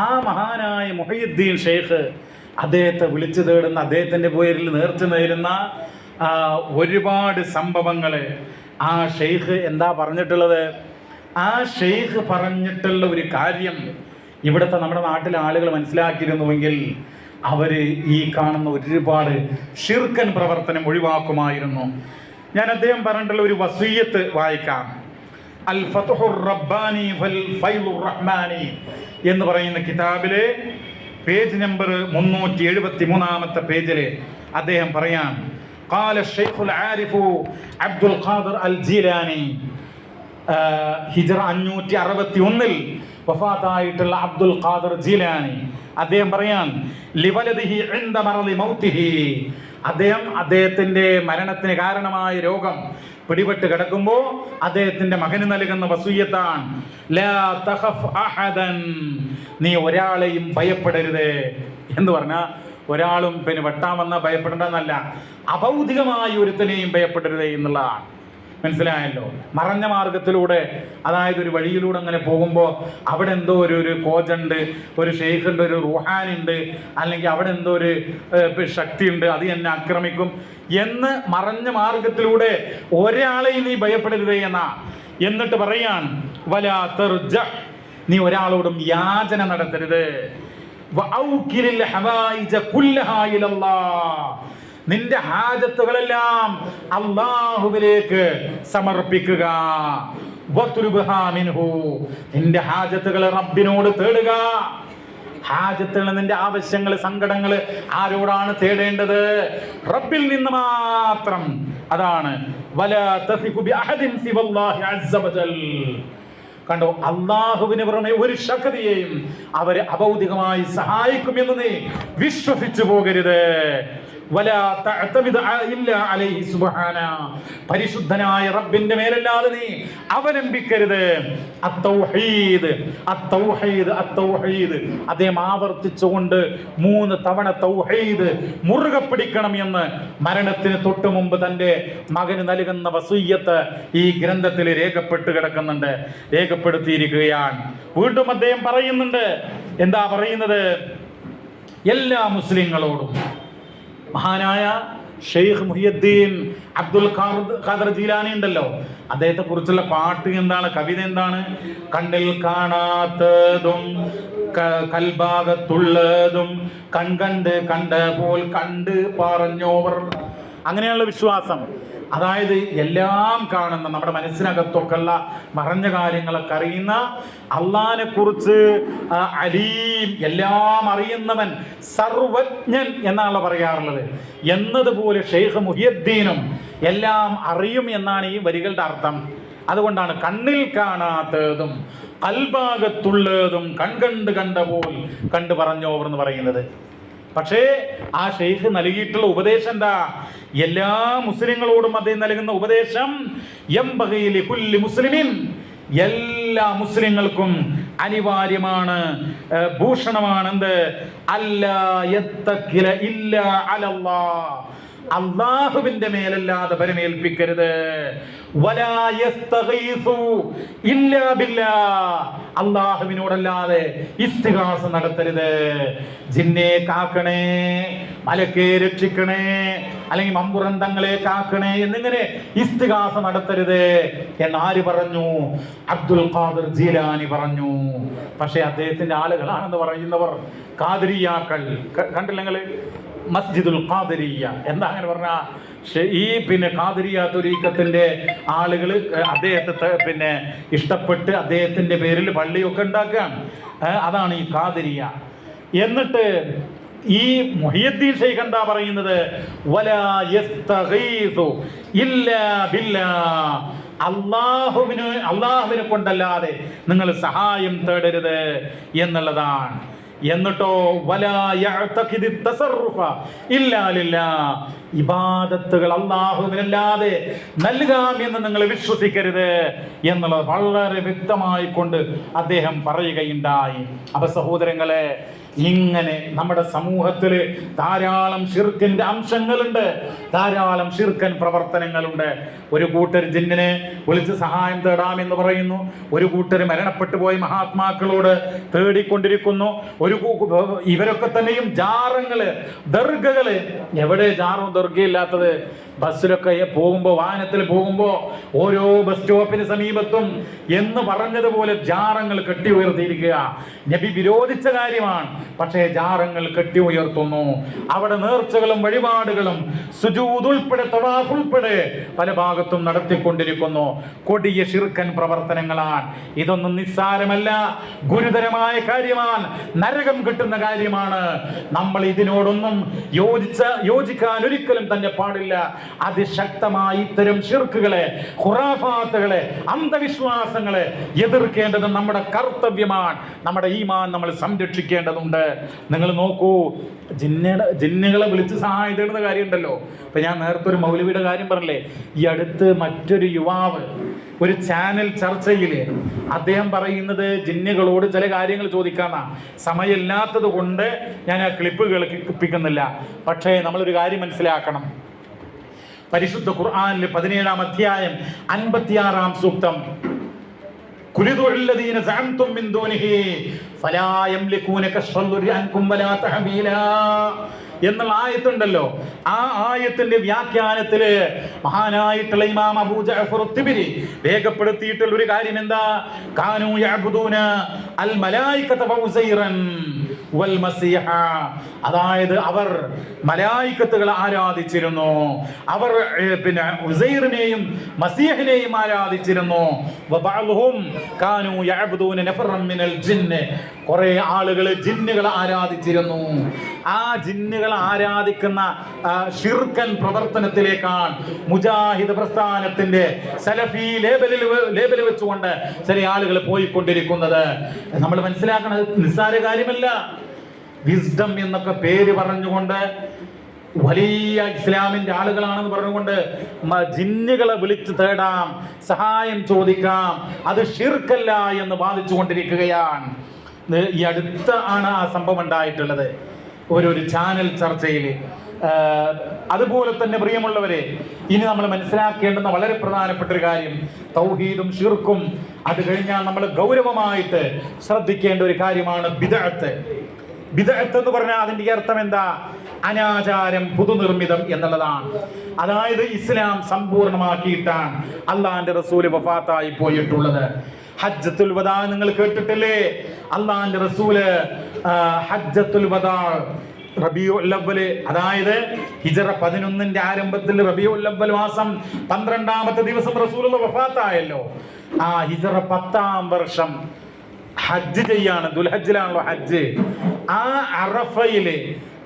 ആ മഹാനായ മുഹയ്യിദ്ദീൻ ഷെയ്ഖ് അദ്ദേഹത്തെ വിളിച്ചു തേടുന്ന, അദ്ദേഹത്തിൻ്റെ പേരിൽ നേർച്ച നേരുന്ന ഒരുപാട് സംഭവങ്ങൾ ആ ഷെയ്ഖ് എന്താ പറഞ്ഞിട്ടുള്ളത്? ആ ഷെയ്ഖ് പറഞ്ഞിട്ടുള്ള ഒരു കാര്യം ഇവിടുത്തെ നമ്മുടെ നാട്ടിലെ ആളുകൾ മനസ്സിലാക്കിയിരുന്നുവെങ്കിൽ അവർ ഈ കാണുന്ന ഒരുപാട് ഷിർക്കൻ പ്രവർത്തനം ഒഴിവാക്കുമായിരുന്നു. ഞാൻ അദ്ദേഹം പറഞ്ഞിട്ടുള്ള ഒരു വസിയ്യത്ത് വായിക്കാം. അൽ ഫത്ഹുർ റബ്ബാനി വൽ ഫൈലുർ റഹ്മാനി എന്ന് പറയുന്ന കിതാബിലെ പേജ് നമ്പർ 373-ാമത്തെ പേജിൽ അദ്ദേഹം പറയാം, ഖാല ഷെയ്ഖുൽ ആരിഫു അബ്ദുൽ ഖാദർ അൽ ജീലാനി, ഹിജ്റ 561-ൽ വഫാത്തായിട്ടുള്ള അബ്ദുൽ ഖാദർ ജീലാനി അദ്ദേഹം പറയാൻ, ലിവലദിഹി ഇൻദ മറളി മൗതിഹി, അദ്ദേഹത്തിന്റെ മരണത്തിന് കാരണമായ രോഗം പിടിപെട്ട് കിടക്കുമ്പോൾ അദ്ദേഹത്തിന്റെ മകന് നൽകുന്ന വസിയ്യത്താണ്, ലാ തഖഫ് അഹദൻ, നീ ഒരാളെയും ഭയപ്പെടരുത് എന്ന് പറഞ്ഞാൽ ഒരാളും വെട്ടാൻ വന്നാൽ ഭയപ്പെടേണ്ടെന്നല്ല, അഭൗതികമായ ഒരുത്തനെയും ഭയപ്പെടരുത് എന്നുള്ളതാണ്. മനസ്സിലായല്ലോ? മറഞ്ഞ മാർഗത്തിലൂടെ, അതായത് ഒരു വഴിയിലൂടെ അങ്ങനെ പോകുമ്പോൾ അവിടെ എന്തോ ഒരു കോജുണ്ട്, ഒരു ഷെയ്ഖുണ്ട്, ഒരു റുഹാനുണ്ട്, അല്ലെങ്കിൽ അവിടെ എന്തോ ഒരു ശക്തിയുണ്ട്, അത് എന്നെ ആക്രമിക്കും എന്ന് മറഞ്ഞ മാർഗത്തിലൂടെ ഒരാളെയും നീ ഭയപ്പെടരുത് എന്നാ. എന്നിട്ട് പറയാൻ, വലാ തർജ, നീ ഒരാളോടും യാചന നടത്തരുത്, വഔകിലിൽ ഹവായിജ കുല്ലഹാ ഇലല്ലാഹ്, നിന്റെ ഹാജത്തുകളെല്ലാം അല്ലാഹുവിലേക്ക് സമർപ്പിക്കുക, വത്രുബ്ഹാ മിൻഹു, നിന്റെ ഹാജത്തുകൾ റബ്ബിനോട് തേടുക. ഹാജത്തുകൾ, നിന്റെ ആവശ്യങ്ങൾ, സങ്കടങ്ങൾ ആരോടാണ് തേടേണ്ടത്? റബ്ബിൽ നിന്ന് മാത്രം. അതാണ് വലാ തസിഖു ബിഅഹദിൻ സിവല്ലാഹി അസ്സ വജൽ, കണ്ടോ, അള്ളാഹുവിന് പുറമെ ഒരു ശക്തിയെയും അവരെ അഭൗതികമായി സഹായിക്കുമെന്ന് നീ വിശ്വസിച്ചു പോകരുത്. പരിശുദ്ധനായ റബ്ബിന്റെ മേലല്ലാതെ നീ അവലംബിക്കരുത്. അദ്ദേഹം ആവർത്തിച്ചുകൊണ്ട് 3 തവണ തൗഹീദ് മുറുകെ പിടിക്കണം എന്ന് മരണത്തിന് തൊട്ടു മുമ്പ് തന്റെ മകന് നൽകുന്ന വസിയ്യത്ത് ഈ ഗ്രന്ഥത്തിൽ രേഖപ്പെടുത്തിയിരിക്കുകയാണ്. വീണ്ടും അദ്ദേഹം പറയുന്നുണ്ട്, എന്താ പറയുന്നത്? എല്ലാ മുസ്ലിങ്ങളോടും മഹാനായ ഷെയ്ഖ് മുഹിയുദ്ദീൻ അബ്ദുൽ ഖാദർ ജീലാനി ഉണ്ടല്ലോ, അദ്ദേഹത്തെ കുറിച്ചുള്ള പാട്ട് എന്താണ്, കവിത എന്താണ്? കണ്ണിൽ കാണാത്തതും കൽഭാഗത്തുള്ളതും കൺകണ്ട് കണ്ട പോൽ കണ്ട് പറഞ്ഞോവർ. അങ്ങനെയുള്ള വിശ്വാസം. അതായത് എല്ലാം കാണുന്ന, നമ്മുടെ മനസ്സിനകത്തൊക്കെ ഉള്ള മറഞ്ഞ കാര്യങ്ങളൊക്കെ അറിയുന്ന അള്ളാഹിനെ കുറിച്ച് അലീം, എല്ലാം അറിയുന്നവൻ, സർവജ്ഞൻ എന്നാണ് പറയാറുള്ളത്. എന്നതുപോലെ ഷെയ്ഖ് മുഹിയുദ്ദീനും എല്ലാം അറിയും എന്നാണ് ഈ വരികളുടെ അർത്ഥം. അതുകൊണ്ടാണ് കണ്ണിൽ കാണാത്തതും കൽഭാഗത്തുള്ളതും കൺകണ്ട് കണ്ട പോൽ കണ്ടു പറഞ്ഞോവർ എന്ന് പറയുന്നത്. പക്ഷേ ആ ഷെയ്ഖ് നൽകിയിട്ടുള്ള ഉപദേശം എന്താ? എല്ലാ മുസ്ലിങ്ങളോടും അദ്ദേഹം നൽകുന്ന ഉപദേശം യംബഗി ലികുല്ലി മുസ്ലിമിൻ, എല്ലാ മുസ്ലിങ്ങൾക്കും അനിവാര്യമാണ്, ഭൂഷണമാണ്. എന്ത്? അല്ലാ യത്തക്കില ഇല്ലാ അലല്ലാഹ്, അള്ളാഹുവിന്റെ മേലല്ലാതെ പരമേൽപ്പിക്കരുത്. വലാ യസ്തഗീസു ഇല്ലാ ബില്ലാഹ്, അള്ളാഹുവിനോടല്ലാതെ ഇസ്തിഗാസ നടത്തരുത്. ജിന്നെ കാക്കണേ, മലക്കെ രക്ഷിക്കണേ, അല്ലെങ്കിൽ മമ്പുറന്തങ്ങളെ കാക്കണേ എന്നിങ്ങനെ ഇസ്തിഗാസ നടത്തരുത് എന്നാര് പറഞ്ഞു? അബ്ദുൽ ഖാദർ ജീലാനി പറഞ്ഞു. പക്ഷെ അദ്ദേഹത്തിന്റെ ആളുകളാണെന്ന് പറയുന്നവർ ഖാദിരിയാക്കൾ കണ്ടില്ലെങ്കിൽ മസ്ജിദുൽ ഖാദിരിയ എന്താ അങ്ങനെ പറഞ്ഞ ഈ ഖാദിരിയ തുരീക്കത്തിന്റെ ആളുകൾ അദ്ദേഹത്തെ ഇഷ്ടപ്പെട്ട് അദ്ദേഹത്തിന്റെ പേരിൽ പള്ളിയൊക്കെ ഉണ്ടാക്കുകയാണ്. അതാണ് ഈ ഖാദിരിയ. എന്നിട്ട് ഈ മുഹിയുദ്ദീൻ ഷെയ്ഖ് എന്താ പറയുന്നത്? വലാ യസ്തഗീസു ഇല്ലാ ബില്ലാഹ്, അള്ളാഹുവിനെ കൊണ്ടല്ലാതെ നിങ്ങൾ സഹായം തേടരുത് എന്നുള്ളതാണ്. എന്നിട്ടോ വലാ യഅ്തഖിദി തസറുഫ ഇല്ലാ ലില്ലാഹ്, ഇബാദത്തുകൾ അല്ലാഹുവിനല്ലാതെ നൽകാം എന്ന് നിങ്ങൾ വിശ്വസിക്കരുത് എന്നുള്ളത് വളരെ വ്യക്തമായി കൊണ്ട് അദ്ദേഹം പറയുകയുണ്ടായി. അപ്പൊ സഹോദരങ്ങളെ, ഇങ്ങനെ നമ്മുടെ സമൂഹത്തിൽ ധാരാളം ശിർക്കിന്റെ അംശങ്ങളുണ്ട്, ധാരാളം ശിർക്കൻ പ്രവർത്തനങ്ങളുണ്ട്. ഒരു കൂട്ടർ ജിന്നിനെ വിളിച്ച് സഹായം തേടാമെന്ന് പറയുന്നു, ഒരു കൂട്ടർ മരണപ്പെട്ടു പോയ മഹാത്മാക്കളോട് തേടിക്കൊണ്ടിരിക്കുന്നു. ഇവരൊക്കെ തന്നെയും ജാറങ്ങള്, ദർഗകള്. എവിടെ ജാറും ദർഗയില്ലാത്തത്? ബസ്സിലൊക്കെ പോകുമ്പോൾ, വാഹനത്തിൽ പോകുമ്പോൾ ഓരോ ബസ് സ്റ്റോപ്പിന് സമീപത്തും എന്ന് പറഞ്ഞതുപോലെ ജാറങ്ങൾ കെട്ടി ഉയർത്തിയിരിക്കുക നബി വിരോധിച്ച കാര്യമാണ്. പക്ഷേ ജാറങ്ങൾ കെട്ടി ഉയർത്തുന്നു. അവിടെ നേർച്ചകളും വഴിപാടുകളും സുജൂദ് ഉൾപ്പെടെ തവാഫ് ഉൾപ്പെടെ പല ഭാഗത്തും നടത്തിക്കൊണ്ടിരിക്കുന്നു. കൊടിയ ശിർക്കൻ പ്രവർത്തനങ്ങളാണ്. ഇതൊന്നും നിസ്സാരമല്ല, ഗുരുതരമായ കാര്യമാണ്, നരകം കിട്ടുന്ന കാര്യമാണ്. നമ്മൾ ഇതിനോടൊന്നും യോജിക്കാൻ ഒരിക്കലും തന്നെ പാടില്ല. അതിശക്തമായി ഇത്തരം ശിർക്കുകളെ, ഖുറാഫാത്തുകളെ, അന്ധവിശ്വാസങ്ങളെ എതിർക്കേണ്ടത് നമ്മുടെ കർത്തവ്യമാണ്. നമ്മുടെ ഈമാൻ നമ്മൾ സംരക്ഷിക്കേണ്ടതുണ്ട്. നിങ്ങൾ നോക്കൂ, ജിന്നുകളെ വിളിച്ച് സഹായം തേടുന്ന കാര്യമുണ്ടല്ലോ. ഇപ്പൊ ഞാൻ നേരത്തെ ഒരു മൗലവിയുടെ കാര്യം പറഞ്ഞില്ലേ, ഈ അടുത്ത് മറ്റൊരു യുവാവ് ഒരു ചാനൽ ചർച്ചയിൽ അദ്ദേഹം പറയുന്നത് ജിന്നുകളോട് ചില കാര്യങ്ങൾ ചോദിക്കാന്നാ. സമയമില്ലാത്തത് കൊണ്ട് ഞാൻ ആ ക്ലിപ്പ് കേൾപ്പിക്കുന്നില്ല. പക്ഷേ നമ്മളൊരു കാര്യം മനസ്സിലാക്കണം. പരിശുദ്ധ ഖുർആനിൽ 17-ാം അധ്യായം 56-ാം സൂക്തം, കുലിദുല്ലദീന സഅംതും മിൻ ദൂനിഹി ഫലാ യംലികൂന കശ്ഫൽ ദുരി അൻകും വലാ തഹബീലാ എന്നുള്ള ആയത്തുണ്ടല്ലോ. ആ ആയത്തിന്റെ വ്യാഖ്യാനത്തില് മഹാനായിട്ടുള്ള ഇമാം അബൂ ജഅഫർ അത്ത്-തിബരി രേഖപ്പെടുത്തിയിട്ടുള്ള ഒരു കാര്യം എന്താ? കാനൂ യഅബ്ദൂന അൽ മലായികത വഉസൈറൻ വൽ മസീഹ, അതായത് അവർ മലായികത്തുകളെ ആരാധിച്ചിരുന്നു, അവർ ഉസൈറിനെയും മസീഹിനെയും ആരാധിച്ചിരുന്നു. വബഅദുഹും കാനൂ യഅബ്ദൂന നഫറൻ മിനൽ ജിന്ന്, കുറേ ആളുകൾ ജിന്നുകളെ ആരാധിച്ചിരുന്നു. ആ ജിന്നുകൾ ആരാധിക്കുന്ന ഷിർക്കൻ പ്രവർത്തനത്തിലേക്കാണ് മുജാഹിദ് പ്രസ്ഥാനത്തിന്റെ സലഫി ലേബൽ വെച്ചുകൊണ്ട് ചില ആളുകൾ പോയിക്കൊണ്ടിരിക്കുന്നത്. നമ്മൾ മനസ്സിലാക്കുന്നത് നിസ്സാര കാര്യമല്ല. വിസ്ഡം എന്നൊക്കെ പേര് പറഞ്ഞുകൊണ്ട് വലിയ ഇസ്ലാമിന്റെ ആളുകളാണെന്ന് പറഞ്ഞുകൊണ്ട് ജിന്നുകളെ വിളിച്ചു തേടാം, സഹായം ചോദിക്കാം, അത് ഷിർക്കല്ല എന്ന് വാദിച്ചു കൊണ്ടിരിക്കുകയാണ്. ഈ അടുത്ത ആണ് ആ സംഭവം ഉണ്ടായിട്ടുള്ളത് ഒരു ചാനൽ ചർച്ചയിൽ. അതുപോലെ തന്നെ പ്രിയമുള്ളവരെ, ഇനി നമ്മൾ മനസ്സിലാക്കേണ്ടുന്ന വളരെ പ്രധാനപ്പെട്ട ഒരു കാര്യം തൗഹീദും ഷിർക്കും, അത് കഴിഞ്ഞാൽ നമ്മൾ ഗൗരവമായിട്ട് ശ്രദ്ധിക്കേണ്ട ഒരു കാര്യമാണ് ബിദ്അത്ത്. ബിദ്അത്ത് എന്ന് പറഞ്ഞാൽ അതിന്റെ അർത്ഥം എന്താ? അനാചാരം, പുതുനിർമ്മിതം എന്നുള്ളതാണ്. അതായത് ഇസ്ലാം സമ്പൂർണമാക്കിയിട്ടാണ് അള്ളാഹിന്റെ റസൂല് വഫാത്തായി പോയിട്ടുള്ളത്. ഹജ്ജത്തുൽ വദാ നിങ്ങൾ കേട്ടിട്ടില്ലേ? അള്ളാഹിന്റെ റസൂല് ഹജ്ജത്തുൽ വദാ റബീഉൽ അവ്വൽ, അതായത് ഹിജറ 11 ആരംഭത്തിൽ റബീഉൽ അവ്വൽ മാസം 12ാമത്തെ ദിവസം റസൂലുള്ള വഫാത്തായല്ലോ. ആ ഹിജറ 10ാം വർഷം ഹജ്ജ് ചെയ്യാണ്, ദുൽഹജ്ജിലാണല്ലോ ഹജ്ജ്. ആ അറഫയില്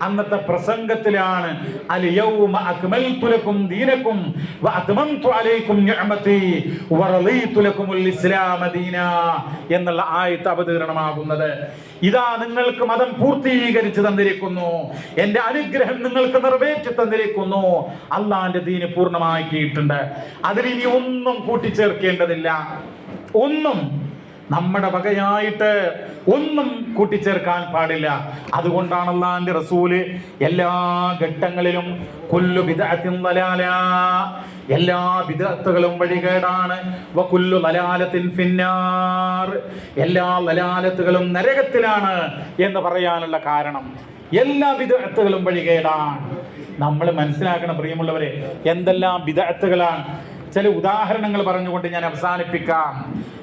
അന്നത്തെ പ്രസംഗത്തിലാണ് അൽ യൗമ അക്മൽതു ലക്കും ദീനക്കും വഅത്മംതു അലൈക്കും നിഅമതി വറളീതു ലക്കുമുൽ ഇസ്ലാമ ദീനാ എന്നുള്ള ആയത്ത് അവതരണമാകുന്നത്. ഇതാ നിങ്ങൾക്ക് മതം പൂർത്തീകരിച്ചു തന്നിരിക്കുന്നു, എന്റെ അനുഗ്രഹം നിങ്ങൾക്ക് നിറവേറ്റി തന്നിരിക്കുന്നു, അള്ളാഹിന്റെ ദീന് പൂർണ്ണമാക്കിയിട്ടുണ്ട്. അതിലിനി ഒന്നും കൂട്ടിച്ചേർക്കേണ്ടതില്ല, ഒന്നും നമ്മുടെ വകയായിട്ട് ഒന്നും കൂട്ടിച്ചേർക്കാൻ പാടില്ല. അതുകൊണ്ടാണ് അല്ലാഹുവിന്റെ റസൂല് എല്ലാ ഘട്ടങ്ങളിലും കുല്ലു ബിദ്അത്തിൻ ദലാല, എല്ലാ ബിദ്അത്തുകളും വഴികേടാണ്, വകുല്ലു ദലാലത്തിൻ ഫിന്നാർ, എല്ലാ ദലാലത്തുകളും നരകത്തിലാണ് എന്ന് പറയാനുള്ള കാരണം എല്ലാ ബിദ്അത്തുകളും വഴികേടാണ്. നമ്മൾ മനസ്സിലാക്കണം പ്രിയമുള്ളവരെ, എന്തെല്ലാം ബിദ്അത്തുകളാണ്. ചില ഉദാഹരണങ്ങൾ പറഞ്ഞുകൊണ്ട് ഞാൻ അവസാനിപ്പിക്കാം.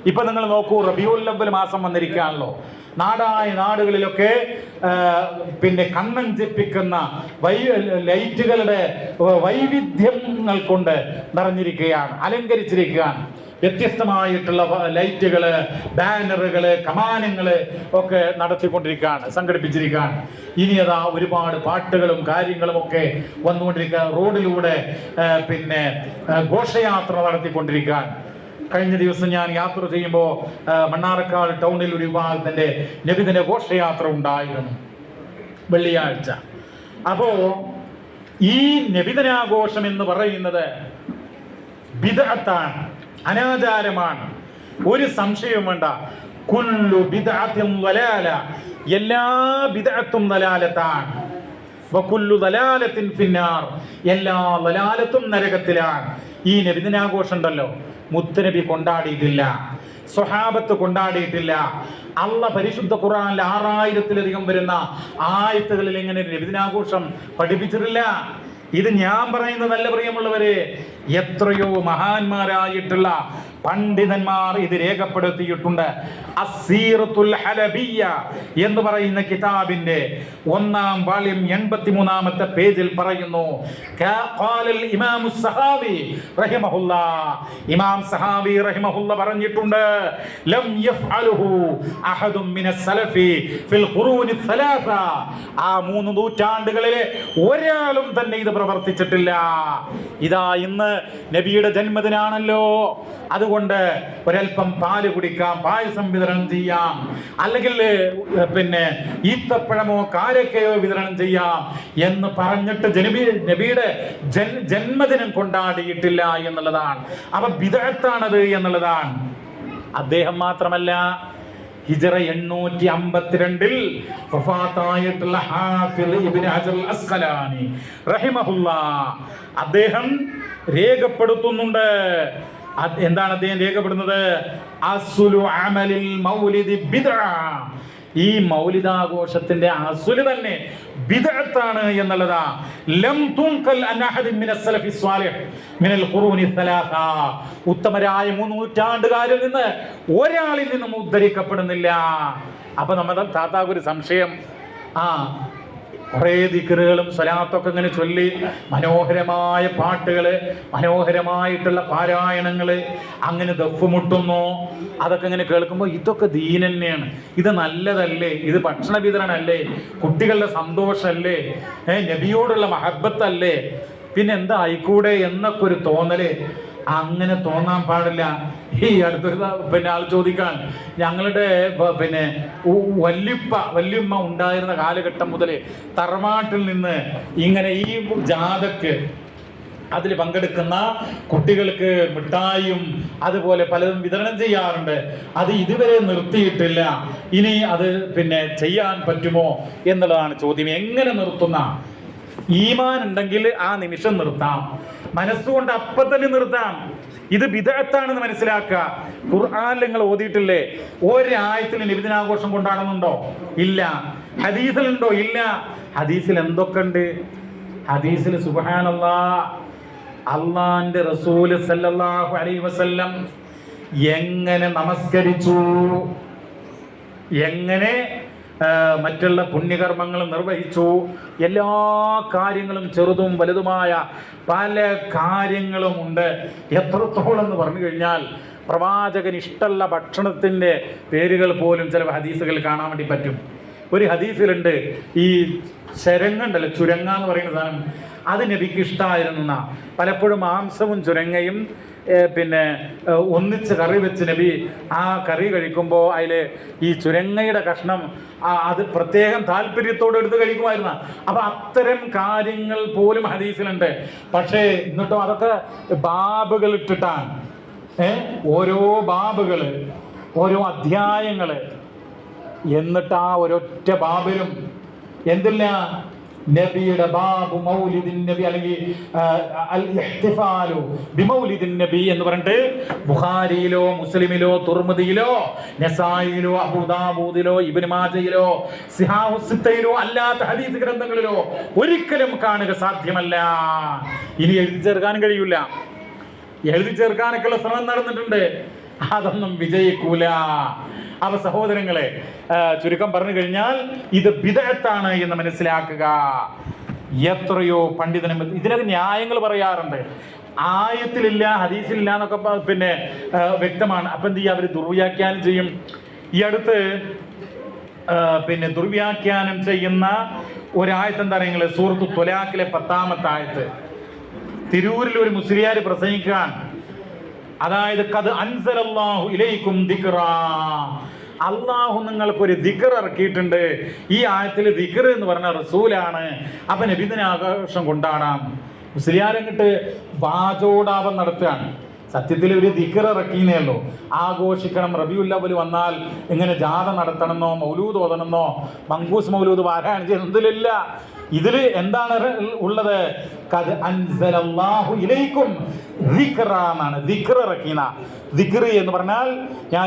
ഇപ്പൊ നിങ്ങൾ നോക്കൂ, റബീഉൽ അവ്വൽ മാസം വന്നിരിക്കുകയാണല്ലോ. നാടുകളിലൊക്കെ പിന്നെ കണ്ണഞ്ചിപ്പിക്കുന്ന ലൈറ്റുകളുടെ വൈവിധ്യങ്ങൾ കൊണ്ട് നിറഞ്ഞിരിക്കുകയാണ്, അലങ്കരിച്ചിരിക്കുകയാണ്. വ്യത്യസ്തമായിട്ടുള്ള ലൈറ്റുകള്, ബാനറുകള്, കമാനങ്ങള് ഒക്കെ നടത്തിക്കൊണ്ടിരിക്കുകയാണ്, സംഘടിപ്പിച്ചിരിക്കുകയാണ്. ഇനി അതാ ഒരുപാട് പാട്ടുകളും കാര്യങ്ങളും ഒക്കെ വന്നുകൊണ്ടിരിക്കുക. റോഡിലൂടെ പിന്നെ ഘോഷയാത്ര നടത്തിക്കൊണ്ടിരിക്കുകയാണ്. കഴിഞ്ഞ ദിവസം ഞാൻ യാത്ര ചെയ്യുമ്പോൾ മണ്ണാർക്കാട് ടൗണിൽ ഒരു വിഭാഗത്തിന്റെ നബിദിന ഘോഷയാത്ര ഉണ്ടായിരുന്നു വെള്ളിയാഴ്ച. അപ്പോ ഈ നബിദിനാഘോഷം എന്ന് പറയുന്നത് ബിദ്അത്താണ്, അനാചാരമാണ്, ഒരു സംശയവും വേണ്ട. കുല്ലു ബിദ്അത്തിൻ ദലാല, എല്ലാ ബിദ്അത്തും ദലാലത്താണ്. വകുല്ലു ദലാലത്തിൻ ഫിന്നാർ, എല്ലാ ദലാലത്തും നരകത്തിലാണ്. ഈ നബിദിനാഘോഷം ഉണ്ടല്ലോ, മുത്തുനബി കൊണ്ടാടിയിട്ടില്ല, സ്വഹാബത്ത് കൊണ്ടാടിയിട്ടില്ല. അള്ളാഹ് പരിശുദ്ധ ഖുർആനിൽ 6000-ലധികം വരുന്ന ആയത്തുകളിൽ ഇങ്ങനെ നബിദിനാഘോഷം പഠിപ്പിച്ചിട്ടില്ല. ഇത് ഞാൻ പറയുന്നതല്ല പ്രിയമുള്ളവരെ, എത്രയോ മഹാന്മാരായിട്ടുള്ള പണ്ഡിതന്മാർ ഇത് രേഖപ്പെടുത്തിയിട്ടുണ്ട്. അസ്സീറത്തുൽ ഹലബിയ്യ എന്ന് പറയുന്ന കിതാബിന്റെ 1-ാം വാള്യം 83-ാമത്തെ പേജിൽ പറയുന്നു, ഖാലൽ ഇമാമു സഹാവി റഹിമഹുല്ലാ, ഇമാം സഹാവി റഹിമഹുല്ല പറഞ്ഞിട്ടുണ്ട്, ലം യഫ്അലുഹു അഹദും മിനസ് സലഫി ഫിൽ ഖുറൂനി സലാസ, ആ 3 നൂറ്റാണ്ടുകളിലെ ഒരാളും തന്നെ ഇത് പ്രവർത്തിച്ചിട്ടില്ല. ഇതാ ഇന്ന് നബിയുടെ ജന്മദിനാണല്ലോ, അതുകൊണ്ട് ഒരൽപ്പം പാല് കുടിക്കാം, പായസം വിതരണം ചെയ്യാം, അല്ലെങ്കിൽ പിന്നെ ഈത്തപ്പഴമോ കാരക്കയോ വിതരണം ചെയ്യാം എന്ന് പറഞ്ഞിട്ട് നബിയുടെ ജന്മദിനം കൊണ്ടാടിയിട്ടില്ല എന്നുള്ളതാണ്. അപ്പൊ ബിദ്അത്താണത് എന്നുള്ളതാണ്. അദ്ദേഹം മാത്രമല്ല, ഹിജറ 852-ൽ വഫാത്തായിട്ടുള്ള ഹാഫിദ് ഇബ്നു ഹജർ അസ്ഖലാനി റഹിമഹുല്ലാ, അദ്ദേഹം രേഖപ്പെടുത്തുന്നുണ്ട്. എന്താണ് അദ്ദേഹം രേഖപ്പെടുന്നത്? അസ്ലു അമലിൽ മൗലിദി ബിദ്അ, ഈ മൗലിദാഘോഷത്തിന്റെ അസ്ല് തന്നെ ബിദ്അത്താണ് എന്നുള്ളതാ. ലം തുൻഖൽ അൻ അഹദിൻ മിനസ് സലഫി സ്വാലിഹ് മിനൽ ഖുറൂനി സലാസ, ഉത്തമരായ 3 നൂറ്റാണ്ടുകാരിൽ നിന്ന് ഒരാളിൽ നിന്നും ഉദ്ധരിക്കപ്പെടുന്നില്ല. അപ്പൊ നമ്മുടെ താത്താക്ക് ഒരു സംശയം, കുറേ ദിക്റുകളും സ്വലാത്തൊക്കെ ഇങ്ങനെ ചൊല്ലി മനോഹരമായ പാട്ടുകൾ, മനോഹരമായിട്ടുള്ള പാരായണങ്ങൾ, അങ്ങനെ ദഫ് മുട്ടുന്നു. അതൊക്കെ ഇങ്ങനെ കേൾക്കുമ്പോൾ ഇതൊക്കെ ദീൻ തന്നെയാണ്, ഇത് നല്ലതല്ലേ, ഇത് ഭക്ഷണ വിതരണമല്ലേ, കുട്ടികളുടെ സന്തോഷമല്ലേ, നബിയോടുള്ള മഹബത്തല്ലേ, പിന്നെ എന്താ ആയിക്കൂടെ എന്നൊക്കെ ഒരു തോന്നല്. അങ്ങനെ തോന്നാൻ പാടില്ല. ഈ അടുത്തൊരു ആൾ ചോദിക്കാൻ, ഞങ്ങളുടെ വല്യമ്മ ഉണ്ടായിരുന്ന കാലഘട്ടം മുതൽ തറവാട്ടിൽ നിന്ന് ഇങ്ങനെ ഈ ജാഥക്ക് അതിൽ പങ്കെടുക്കുന്ന കുട്ടികൾക്ക് മിഠായും അതുപോലെ പലതും വിതരണം ചെയ്യാറുണ്ട്. അത് ഇതുവരെ നിർത്തിയിട്ടില്ല. ഇനി അത് ചെയ്യാൻ പറ്റുമോ എന്നുള്ളതാണ് ചോദ്യം. എങ്ങനെ നിർത്തുന്ന? ഈമാൻ ഉണ്ടെങ്കിൽ ആ നിമിഷം നിർത്താം, മനസ്സുകൊണ്ട് അപ്പം തന്നെ നിർത്താം. ഇത് ബിദഅത്താണെന്ന് മനസ്സിലാക്കുക. ഖുർആനിൽ നിങ്ങൾ ഓതിയിട്ടില്ലേ? ഒരായത്തിൽ നബിദിനാഘോഷം കൊണ്ടാടുന്നുണ്ടോ? ഇല്ല. ഹദീസിലുണ്ടോ? ഇല്ല. ഹദീസിൽ എന്തൊക്കെ ഉണ്ട്? ഹദീസിൽ സുബ്ഹാനല്ലാഹ്, അള്ളാന്റെ റസൂൽ സല്ലല്ലാഹു അലൈഹി വസല്ലം എങ്ങനെ നമസ്കരിച്ചു, എങ്ങനെ മറ്റുള്ള പുണ്യകർമ്മങ്ങൾ നിർവഹിച്ചു, എല്ലാ കാര്യങ്ങളും ചെറുതും വലുതുമായ പല കാര്യങ്ങളും ഉണ്ട്. എത്രത്തോളം എന്ന് പറഞ്ഞു കഴിഞ്ഞാൽ പ്രവാചകന് ഇഷ്ടമുള്ള ഭക്ഷണത്തിൻ്റെ പേരുകൾ പോലും ചില ഹദീസുകൾ കാണാൻ വേണ്ടി പറ്റും. ഒരു ഹദീസിലുണ്ട്, ഈ ചുരങ്ങുണ്ടല്ലോ, ചുരങ്ങ എന്ന് പറയുന്ന സാധനം, അത് നബിക്ക് ഇഷ്ടമായിരുന്ന. പലപ്പോഴും മാംസവും ചുരങ്ങയും ഒന്നിച്ച് കറി വെച്ച് നബി ആ കറി കഴിക്കുമ്പോൾ അതിൽ ഈ ചുരങ്ങയുടെ കഷ്ണം അത് പ്രത്യേകം താല്പര്യത്തോടെ എടുത്ത് കഴിക്കുമായിരുന്നു. അപ്പം അത്തരം കാര്യങ്ങൾ പോലും ഹദീസിലുണ്ട്. പക്ഷേ എന്നിട്ടും അതൊക്കെ ബാബുകൾ ഇട്ടിട്ടാണ്, ഓരോ ബാബുകൾ, ഓരോ അധ്യായങ്ങൾ. എന്നിട്ട് ആ ഒരൊറ്റ ബാബിലും എന്തില്ല? നബിയുടെ ബാബു മൗലിദിൻ നബി, അല്ലെങ്കിൽ അൽ ഇഹ്തിഫാലു ബിമൗലിദിൻ നബി എന്ന് പറഞ്ഞിട്ട് ബുഖാരിയിലോ മുസ്ലിമിലോ തുർമുദിയിലോ നസായിലോ അബൂദാവൂദിലോ ഇബ്നു മാജയിലോ സിഹാഹു സിത്തയിലോ അല്ലാത്ത ഹദീസ് ഗ്രന്ഥങ്ങളിലോ ഒരിക്കലും കാണുക സാധ്യമല്ല. ഇനി എഴുതി ചേർക്കാനും കഴിയൂല. എഴുതി ചേർക്കാനൊക്കെയുള്ള ശ്രമം നടന്നിട്ടുണ്ട്, അതൊന്നും വിജയിക്കൂല. അവ സഹോദരങ്ങളെ, ചുരുക്കം പറഞ്ഞു കഴിഞ്ഞാൽ ഇത് ബിദഅത്താണ് എന്ന് മനസ്സിലാക്കുക. എത്രയോ പണ്ഡിതനും ഇതിനൊക്കെ ന്യായങ്ങൾ പറയാറുണ്ട്. ആയത്തിലില്ല, ഹദീസിലില്ല എന്നൊക്കെ വ്യക്തമാണ്. അപ്പം എന്ത് ചെയ്യുക? അവർ ദുർവ്യാഖ്യാനം ചെയ്യും. ഈ അടുത്ത് ദുർവ്യാഖ്യാനം ചെയ്യുന്ന ഒരായത്ത് എന്താ പറയുക? സൂറത്തു ത്വലാഖിലെ 10-ാമത്തെ ആയത്ത്. തിരൂരിൽ ഒരു മുസ്ലിയാർ പ്രസംഗിക്കാൻ, അതായത് ഖദ് അൻസലല്ലാഹു ഇലൈക്കും ദിക്റാ, അള്ളാഹു നിങ്ങൾക്കൊരു ദിക്ർ ഇറക്കിയിട്ടുണ്ട്. ഈ ആയത്തിൽ ദിക്ർ എന്ന് പറഞ്ഞ റസൂലാണ്. അപ്പൊ നബിദിനാഘോഷം കൊണ്ടാടാം. മുസ്ലിയാരങ്ങിട്ട് വാചോടാപം നടത്തുകയാണ്. സത്യത്തിൽ ഒരു ദിക്ർ ഇറക്കിയെന്നേ ഉള്ളൂ. ആഘോഷിക്കണം, റബിയുൽ അവ്വൽ വന്നാൽ ഇങ്ങനെ ജാഥ നടത്തണമെന്നോ മൗലൂദ് ഓതണമെന്നോ മങ്കൂസ് മൗലൂദ് പാരായണം ചെയ്യുന്നതിലില്ല. ഇതിൽ എന്താണ് ഉള്ളത്? ഖദ് അൻസലല്ലാഹു ഇലൈക്കും ദിക്റ എന്നാണ്. ദിക്ർ ഇറക്കിന. ദിക്ർ എന്ന് പറഞ്ഞാൽ, ഞാൻ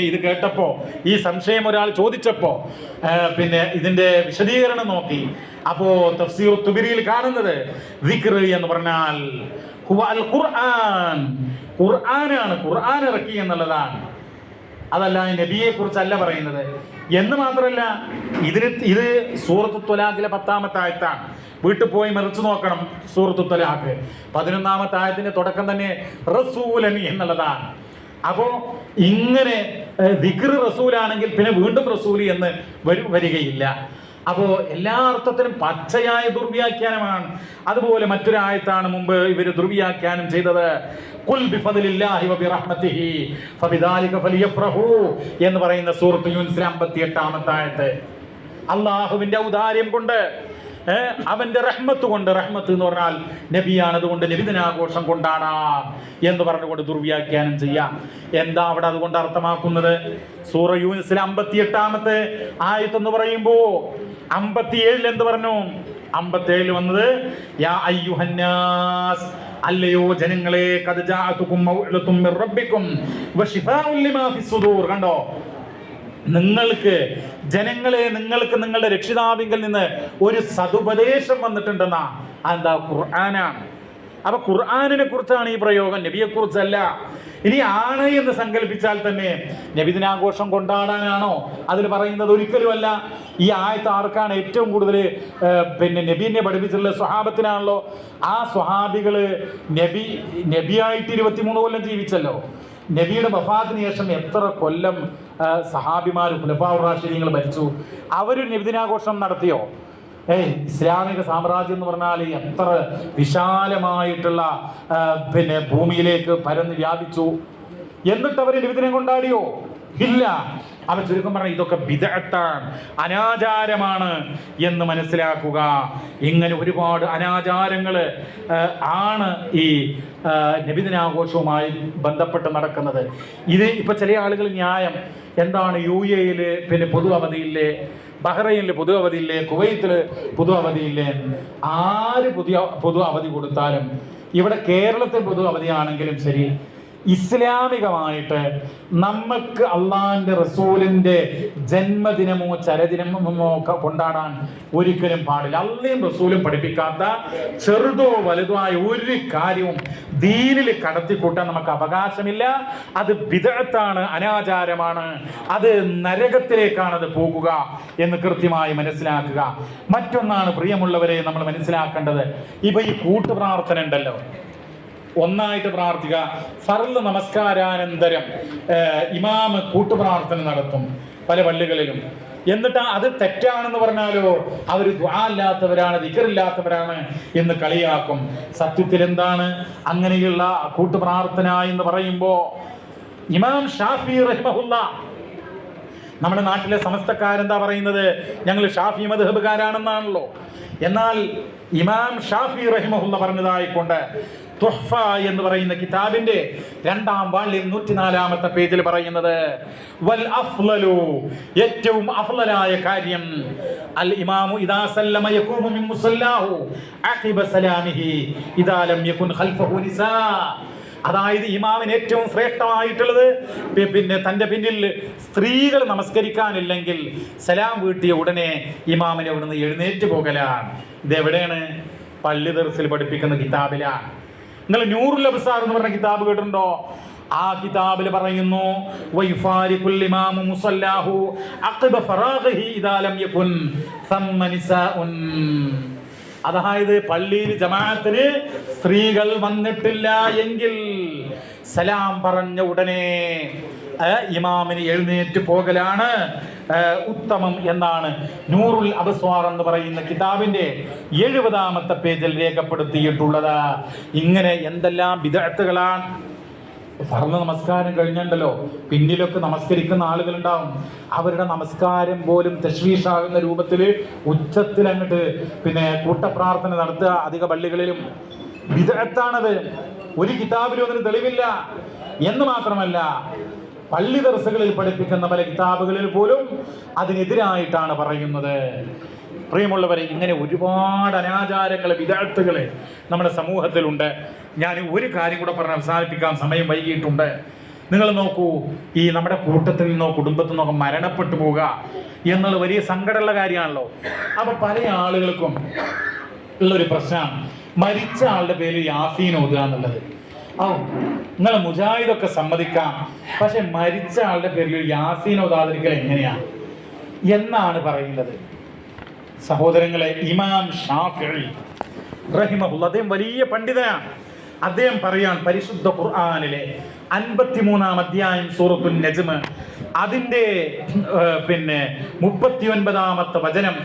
ഇത് കേട്ടപ്പോൾ, ഈ സംശയം ഒരാൾ ചോദിച്ചപ്പോൾ ഇതിന്റെ വിശദീകരണം നോക്കി. അപ്പോ തഫ്സീർ തുബരിയിൽ കാണുന്നത് ദിക്ർ എന്ന് പറഞ്ഞാൽ ഹുവ അൽ ഖുർആൻ, ഖുർആനാണ്, ഖുർആൻ ഇറക്കി എന്നുള്ളതാണ്. അതല്ല നബിയെ കുറിച്ചല്ല പറയുന്നത് എന്ന് മാത്രമല്ല, ഇത് സൂറത്തു ത്വലാഖിലെ 10-ാമത്തെ ആയത്താണ്. വീട്ടിൽ പോയി മറിച്ചു നോക്കണം. സൂറത്തു ത്വലാഖ് 11-ാമത്തെ ആയത്തിന്റെ തുടക്കം തന്നെ റസൂലൻ എന്നുള്ളതാണ്. അപ്പോൾ ഇങ്ങനെ ദിക്ർ റസൂലാണെങ്കിൽ പിന്നെ വീണ്ടും റസൂലി എന്ന് വരികയില്ല. അപ്പോൾ എല്ലാ അർത്ഥത്തിനും പച്ചയായ ദുർവ്യാഖ്യാനമാണ്. അതുപോലെ മറ്റൊരായത്താണ് മുമ്പ് ഇവർ ദുർവ്യാഖ്യാനം ചെയ്തത്. ഖുൽ ബിഫദ്ലില്ലാഹി വബിറഹ്മതിഹി ഫബിദാലിക ഫലിയഫ്റഹു എന്ന് പറയുന്ന സൂറത്ത് യൂനുസിലെ 58-ാമത്തെ ആയത്ത്. അള്ളാഹുവിന്റെ ഔദാര്യം കൊണ്ട്, അവന്റെ റഹ്മത്ത് കൊണ്ട്, റഹ്മത്ത് എന്ന് പറഞ്ഞാൽ നബിയാണ്, അതുകൊണ്ട് നബിദിനാഘോഷം കൊണ്ടാടാം എന്ന് പറഞ്ഞുകൊണ്ട് ദുർവ്യാഖ്യാനം ചെയ്യാം. എന്താ അവിടെ അതുകൊണ്ട് അർത്ഥമാക്കുന്നത്? സൂറ യൂനുസിലെ 58-ാമത്തെ ആയത്ത് എന്ന് പറയുമ്പോ 57 എന്ത് പറഞ്ഞു? 57 വന്നത് യാ അയ്യുഹന്നാസ്, അല്ലയോ ജനങ്ങളെ, ഖദ് ജാഅതുകും മൗഇദത്തും മിർ റബ്ബിക്കും വശിഫാഉൻ ലിമാ ഫിസ്സുദൂർ. കണ്ടോ, നിങ്ങൾക്ക് ജനങ്ങളെ, നിങ്ങൾക്ക് നിങ്ങളുടെ രക്ഷിതാവിങ്കിൽ നിന്ന് ഒരു സതുപദേശം വന്നിട്ടുണ്ടെന്നാ. എന്താ? ഖുർആനാണ്. അപ്പൊ ഖുർആനിനെ കുറിച്ചാണ് ഈ പ്രയോഗം, നബിയെ കുറിച്ചല്ല. ഇനി ആണ് എന്ന് സങ്കല്പിച്ചാൽ തന്നെ നബിദിനാഘോഷം കൊണ്ടാടാനാണോ അതിൽ പറയുന്നത്? ഒരിക്കലുമല്ല. ഈ ആയത്ത് ആർക്കാണ് ഏറ്റവും കൂടുതൽ പിന്നെ നബീനെ പഠിപ്പിച്ചിട്ടുള്ളത്? സ്വഹാബത്തിനാണല്ലോ. ആ സ്വഹാബികള് നബിയായിട്ട് 23 കൊല്ലം ജീവിച്ചല്ലോ. നബിയുടെ വഫാത്തിന് ശേഷം എത്ര കൊല്ലം സഹാബിമാർ ഖുലഫാഉർ റാഷിദീങ്ങൾ ഭരിച്ചു? അവരൊരു നബിദിനാഘോഷം നടത്തിയോ? ഇസ്ലാമിക സാമ്രാജ്യം എന്ന് പറഞ്ഞാൽ എത്ര വിശാലമായിട്ടുള്ള പിന്നെ ഭൂമിയിലേക്ക് പരന്ന് വ്യാപിച്ചു. എന്നിട്ട് അവർ നബിദിനം കൊണ്ടാടിയോ? ഇല്ല. അവ ചുരുക്കം പറഞ്ഞാൽ ഇതൊക്കെ ബിദ്അത്താണ്, അനാചാരമാണ് എന്ന് മനസ്സിലാക്കുക. ഇങ്ങനെ ഒരുപാട് അനാചാരങ്ങൾ ആണ് ഈ നബിദിനാഘോഷവുമായി ബന്ധപ്പെട്ട് നടക്കുന്നത്. ഇത് ഇപ്പൊ ചില ആളുകൾ ന്യായം എന്താണ്, UAE-യിൽ പിന്നെ പൊതു അവധിയില്ലേ, ബഹ്റൈനിൽ പൊതു അവധിയില്ലേ, കുവൈത്തിൽ പൊതു അവധിയില്ലേ? ആര് പൊതു അവധി കൊടുത്താലും, ഇവിടെ കേരളത്തിൽ പൊതു അവധിയാണെങ്കിലും ശരി, ഇസ്ലാമികമായിട്ട് നമുക്ക് അള്ളാഹിന്റെ റസൂലിന്റെ ജന്മദിനമോ ചരദിനമോ കൊണ്ടാടാൻ ഒരിക്കലും പാടില്ല. അള്ളയും റസൂലും പഠിപ്പിക്കാത്ത ചെറുതോ വലുതോ ആയ ഒരു കാര്യവും ദീനിൽ കടത്തിക്കൂട്ടാൻ നമുക്ക് അവകാശമില്ല. അത് ബിദ്അത്താണ്, അനാചാരമാണ്, അത് നരകത്തിലേക്കാണ് അത് പോകുക എന്ന് കൃത്യമായി മനസ്സിലാക്കുക. മറ്റൊന്നാണ് പ്രിയമുള്ളവരെ നമ്മൾ മനസ്സിലാക്കേണ്ടത്, ഇപ്പൊ ഈ കൂട്ടുപ്രാർത്ഥന ഉണ്ടല്ലോ, ഒന്നായിട്ട് പ്രാർത്ഥിക്കുക. ഫർള് നമസ്കാരാനന്തരം ഇമാമ് കൂട്ടുപ്രാർത്ഥന നടത്തും പല പള്ളികളിലും. എന്നിട്ട് അത് തെറ്റാണെന്ന് പറഞ്ഞാലോ അവർ ദുആ ഇല്ലാത്തവരാണ്, ദിക്റില്ലാത്തവരാണ് എന്ന് കളിയാക്കും. സത്യത്തിൽ എന്താണ് അങ്ങനെയുള്ള കൂട്ടുപ്രാർത്ഥന എന്ന് പറയുമ്പോൾ? ഇമാം ഷാഫി റഹിമഹുല്ലാ, നമ്മുടെ നാട്ടിലെ സമസ്തക്കാരെന്താ പറയുന്നത്? ഞങ്ങൾ ഷാഫി മദ്ഹബുകാരാണെന്നാണല്ലോ. എന്നാൽ ഇമാം ഷാഫി റഹിമഹുല്ല പറഞ്ഞതായിക്കൊണ്ട് തുഹ്ഫ എന്ന് പറയുന്ന കിതാബിന്റെ 2-ാം വാള്യം 104-ാമത്തെ പേജിൽ പറയുന്നത്, വൽ അഫ്ളലു, ഏറ്റവും അഫ്ളലായ കാര്യം, അൽ ഇമാമു ഇദാ സല്ലമ യഖൂമു മിൻ മുസല്ലാഹു അഖിബ സലാമിഹി ഇദാ ലം യകുൻ ഖൽഫഹു നിസാ. അതായത് ഇമാമിന് ഏറ്റവും ശ്രേഷ്ഠമായിട്ടുള്ളത് പിന്നെ തൻ്റെ പിന്നിൽ സ്ത്രീകൾ നമസ്കരിക്കാനില്ലെങ്കിൽ സലാം വീട്ടിയ ഉടനെ ഇമാമിനെ അവിടുന്ന് എഴുന്നേറ്റ് പോകലാണ്. ഇതെവിടെയാണ്? പള്ളി ദർസിൽ പഠിപ്പിക്കുന്ന കിതാബിലാണ്. നിങ്ങൾ നൂറുൽ അബ്സാർ എന്ന് പറഞ്ഞ കിതാബ് കേട്ടിട്ടുണ്ടോ? ആ കിതാബിൽ പറയുന്നു, വയുഫാരിഖുൽ ഇമാമു മുസല്ലാഹു അഖബ ഫറാഗഹി ഇദാ ലം യകുൻ സമ്മ നിസാഉൻ. അതായത് പള്ളിയിൽ ജമാഅത്തിന് സ്ത്രീകൾ വന്നിട്ടില്ല എങ്കിൽ സലാം പറഞ്ഞ ഉടനെ ഇമാമിന് എഴുന്നേറ്റ് പോകലാണ് ഉത്തമം എന്നാണ് നൂറുൽ അബ്സ്വാർ എന്ന് പറയുന്ന കിതാബിന്റെ 70-ാമത്തെ പേജിൽ രേഖപ്പെടുത്തിയിട്ടുള്ളത്. ഇങ്ങനെ എന്തെല്ലാം ബിദ്അത്തുകളാണ്. ഫർള് നമസ്കാരം കഴിഞ്ഞുണ്ടല്ലോ, പിന്നിലൊക്കെ നമസ്കരിക്കുന്ന ആളുകളുണ്ടാവും. അവരുടെ നമസ്കാരം പോലും തശ്വീഷാകുന്ന രൂപത്തിൽ ഉച്ചത്തിൽ അങ്ങോട്ട് പിന്നെ കൂട്ടപ്രാർത്ഥന നടത്തുക അധിക പള്ളികളിലും ബിദ്അത്താണത്. ഒരു കിതാബിലും അതിന് തെളിവില്ല. എന്ന് മാത്രമല്ല, പള്ളി ദർസുകളിൽ പഠിപ്പിക്കുന്ന പല കിതാബുകളിൽ പോലും അതിനെതിരായിട്ടാണ് പറയുന്നത്. പ്രിയമുള്ളവരെ, ഇങ്ങനെ ഒരുപാട് അനാചാരങ്ങൾ, ബിദ്അത്തുകൾ നമ്മുടെ സമൂഹത്തിലുണ്ട്. ഞാൻ ഒരു കാര്യം കൂടെ പറഞ്ഞ് അവസാനിപ്പിക്കാൻ സമയം വൈകിയിട്ടുണ്ട്. നിങ്ങൾ നോക്കൂ, ഈ നമ്മുടെ കൂട്ടത്തിൽ നിന്നോ കുടുംബത്തിൽ നിന്നോ മരണപ്പെട്ടു പോവുക എന്നുള്ള വലിയ സങ്കടമുള്ള കാര്യമാണല്ലോ. അപ്പൊ പല ആളുകൾക്കും ഉള്ളൊരു പ്രശ്നമാണ് മരിച്ച ആളുടെ പേര് യാസീൻ ഓതുക എന്നുള്ളത്. നിങ്ങൾ മുജാഹിദൊക്കെ സമ്മതിക്കാം, പക്ഷെ മരിച്ച ആളുടെ പേരിൽ യാസീൻ ഓതാതിരിക്കൽ എങ്ങനെയാണ് എന്നാണ് പറയുന്നത്. സഹോദരങ്ങളെ, ഇമാം ഷാഫിഈ റഹിമഹുല്ലാഹ്, അദ്ദേഹം വലിയ പണ്ഡിതനാണ്. അദ്ദേഹം പറയാൻ പരിശുദ്ധ ഖുർആനിലെ 53-ാം അധ്യായം സൂറത്തുൻ നജ്മ് അതിന്റെ പിന്നെ 39-ാമത്തെ വചനം,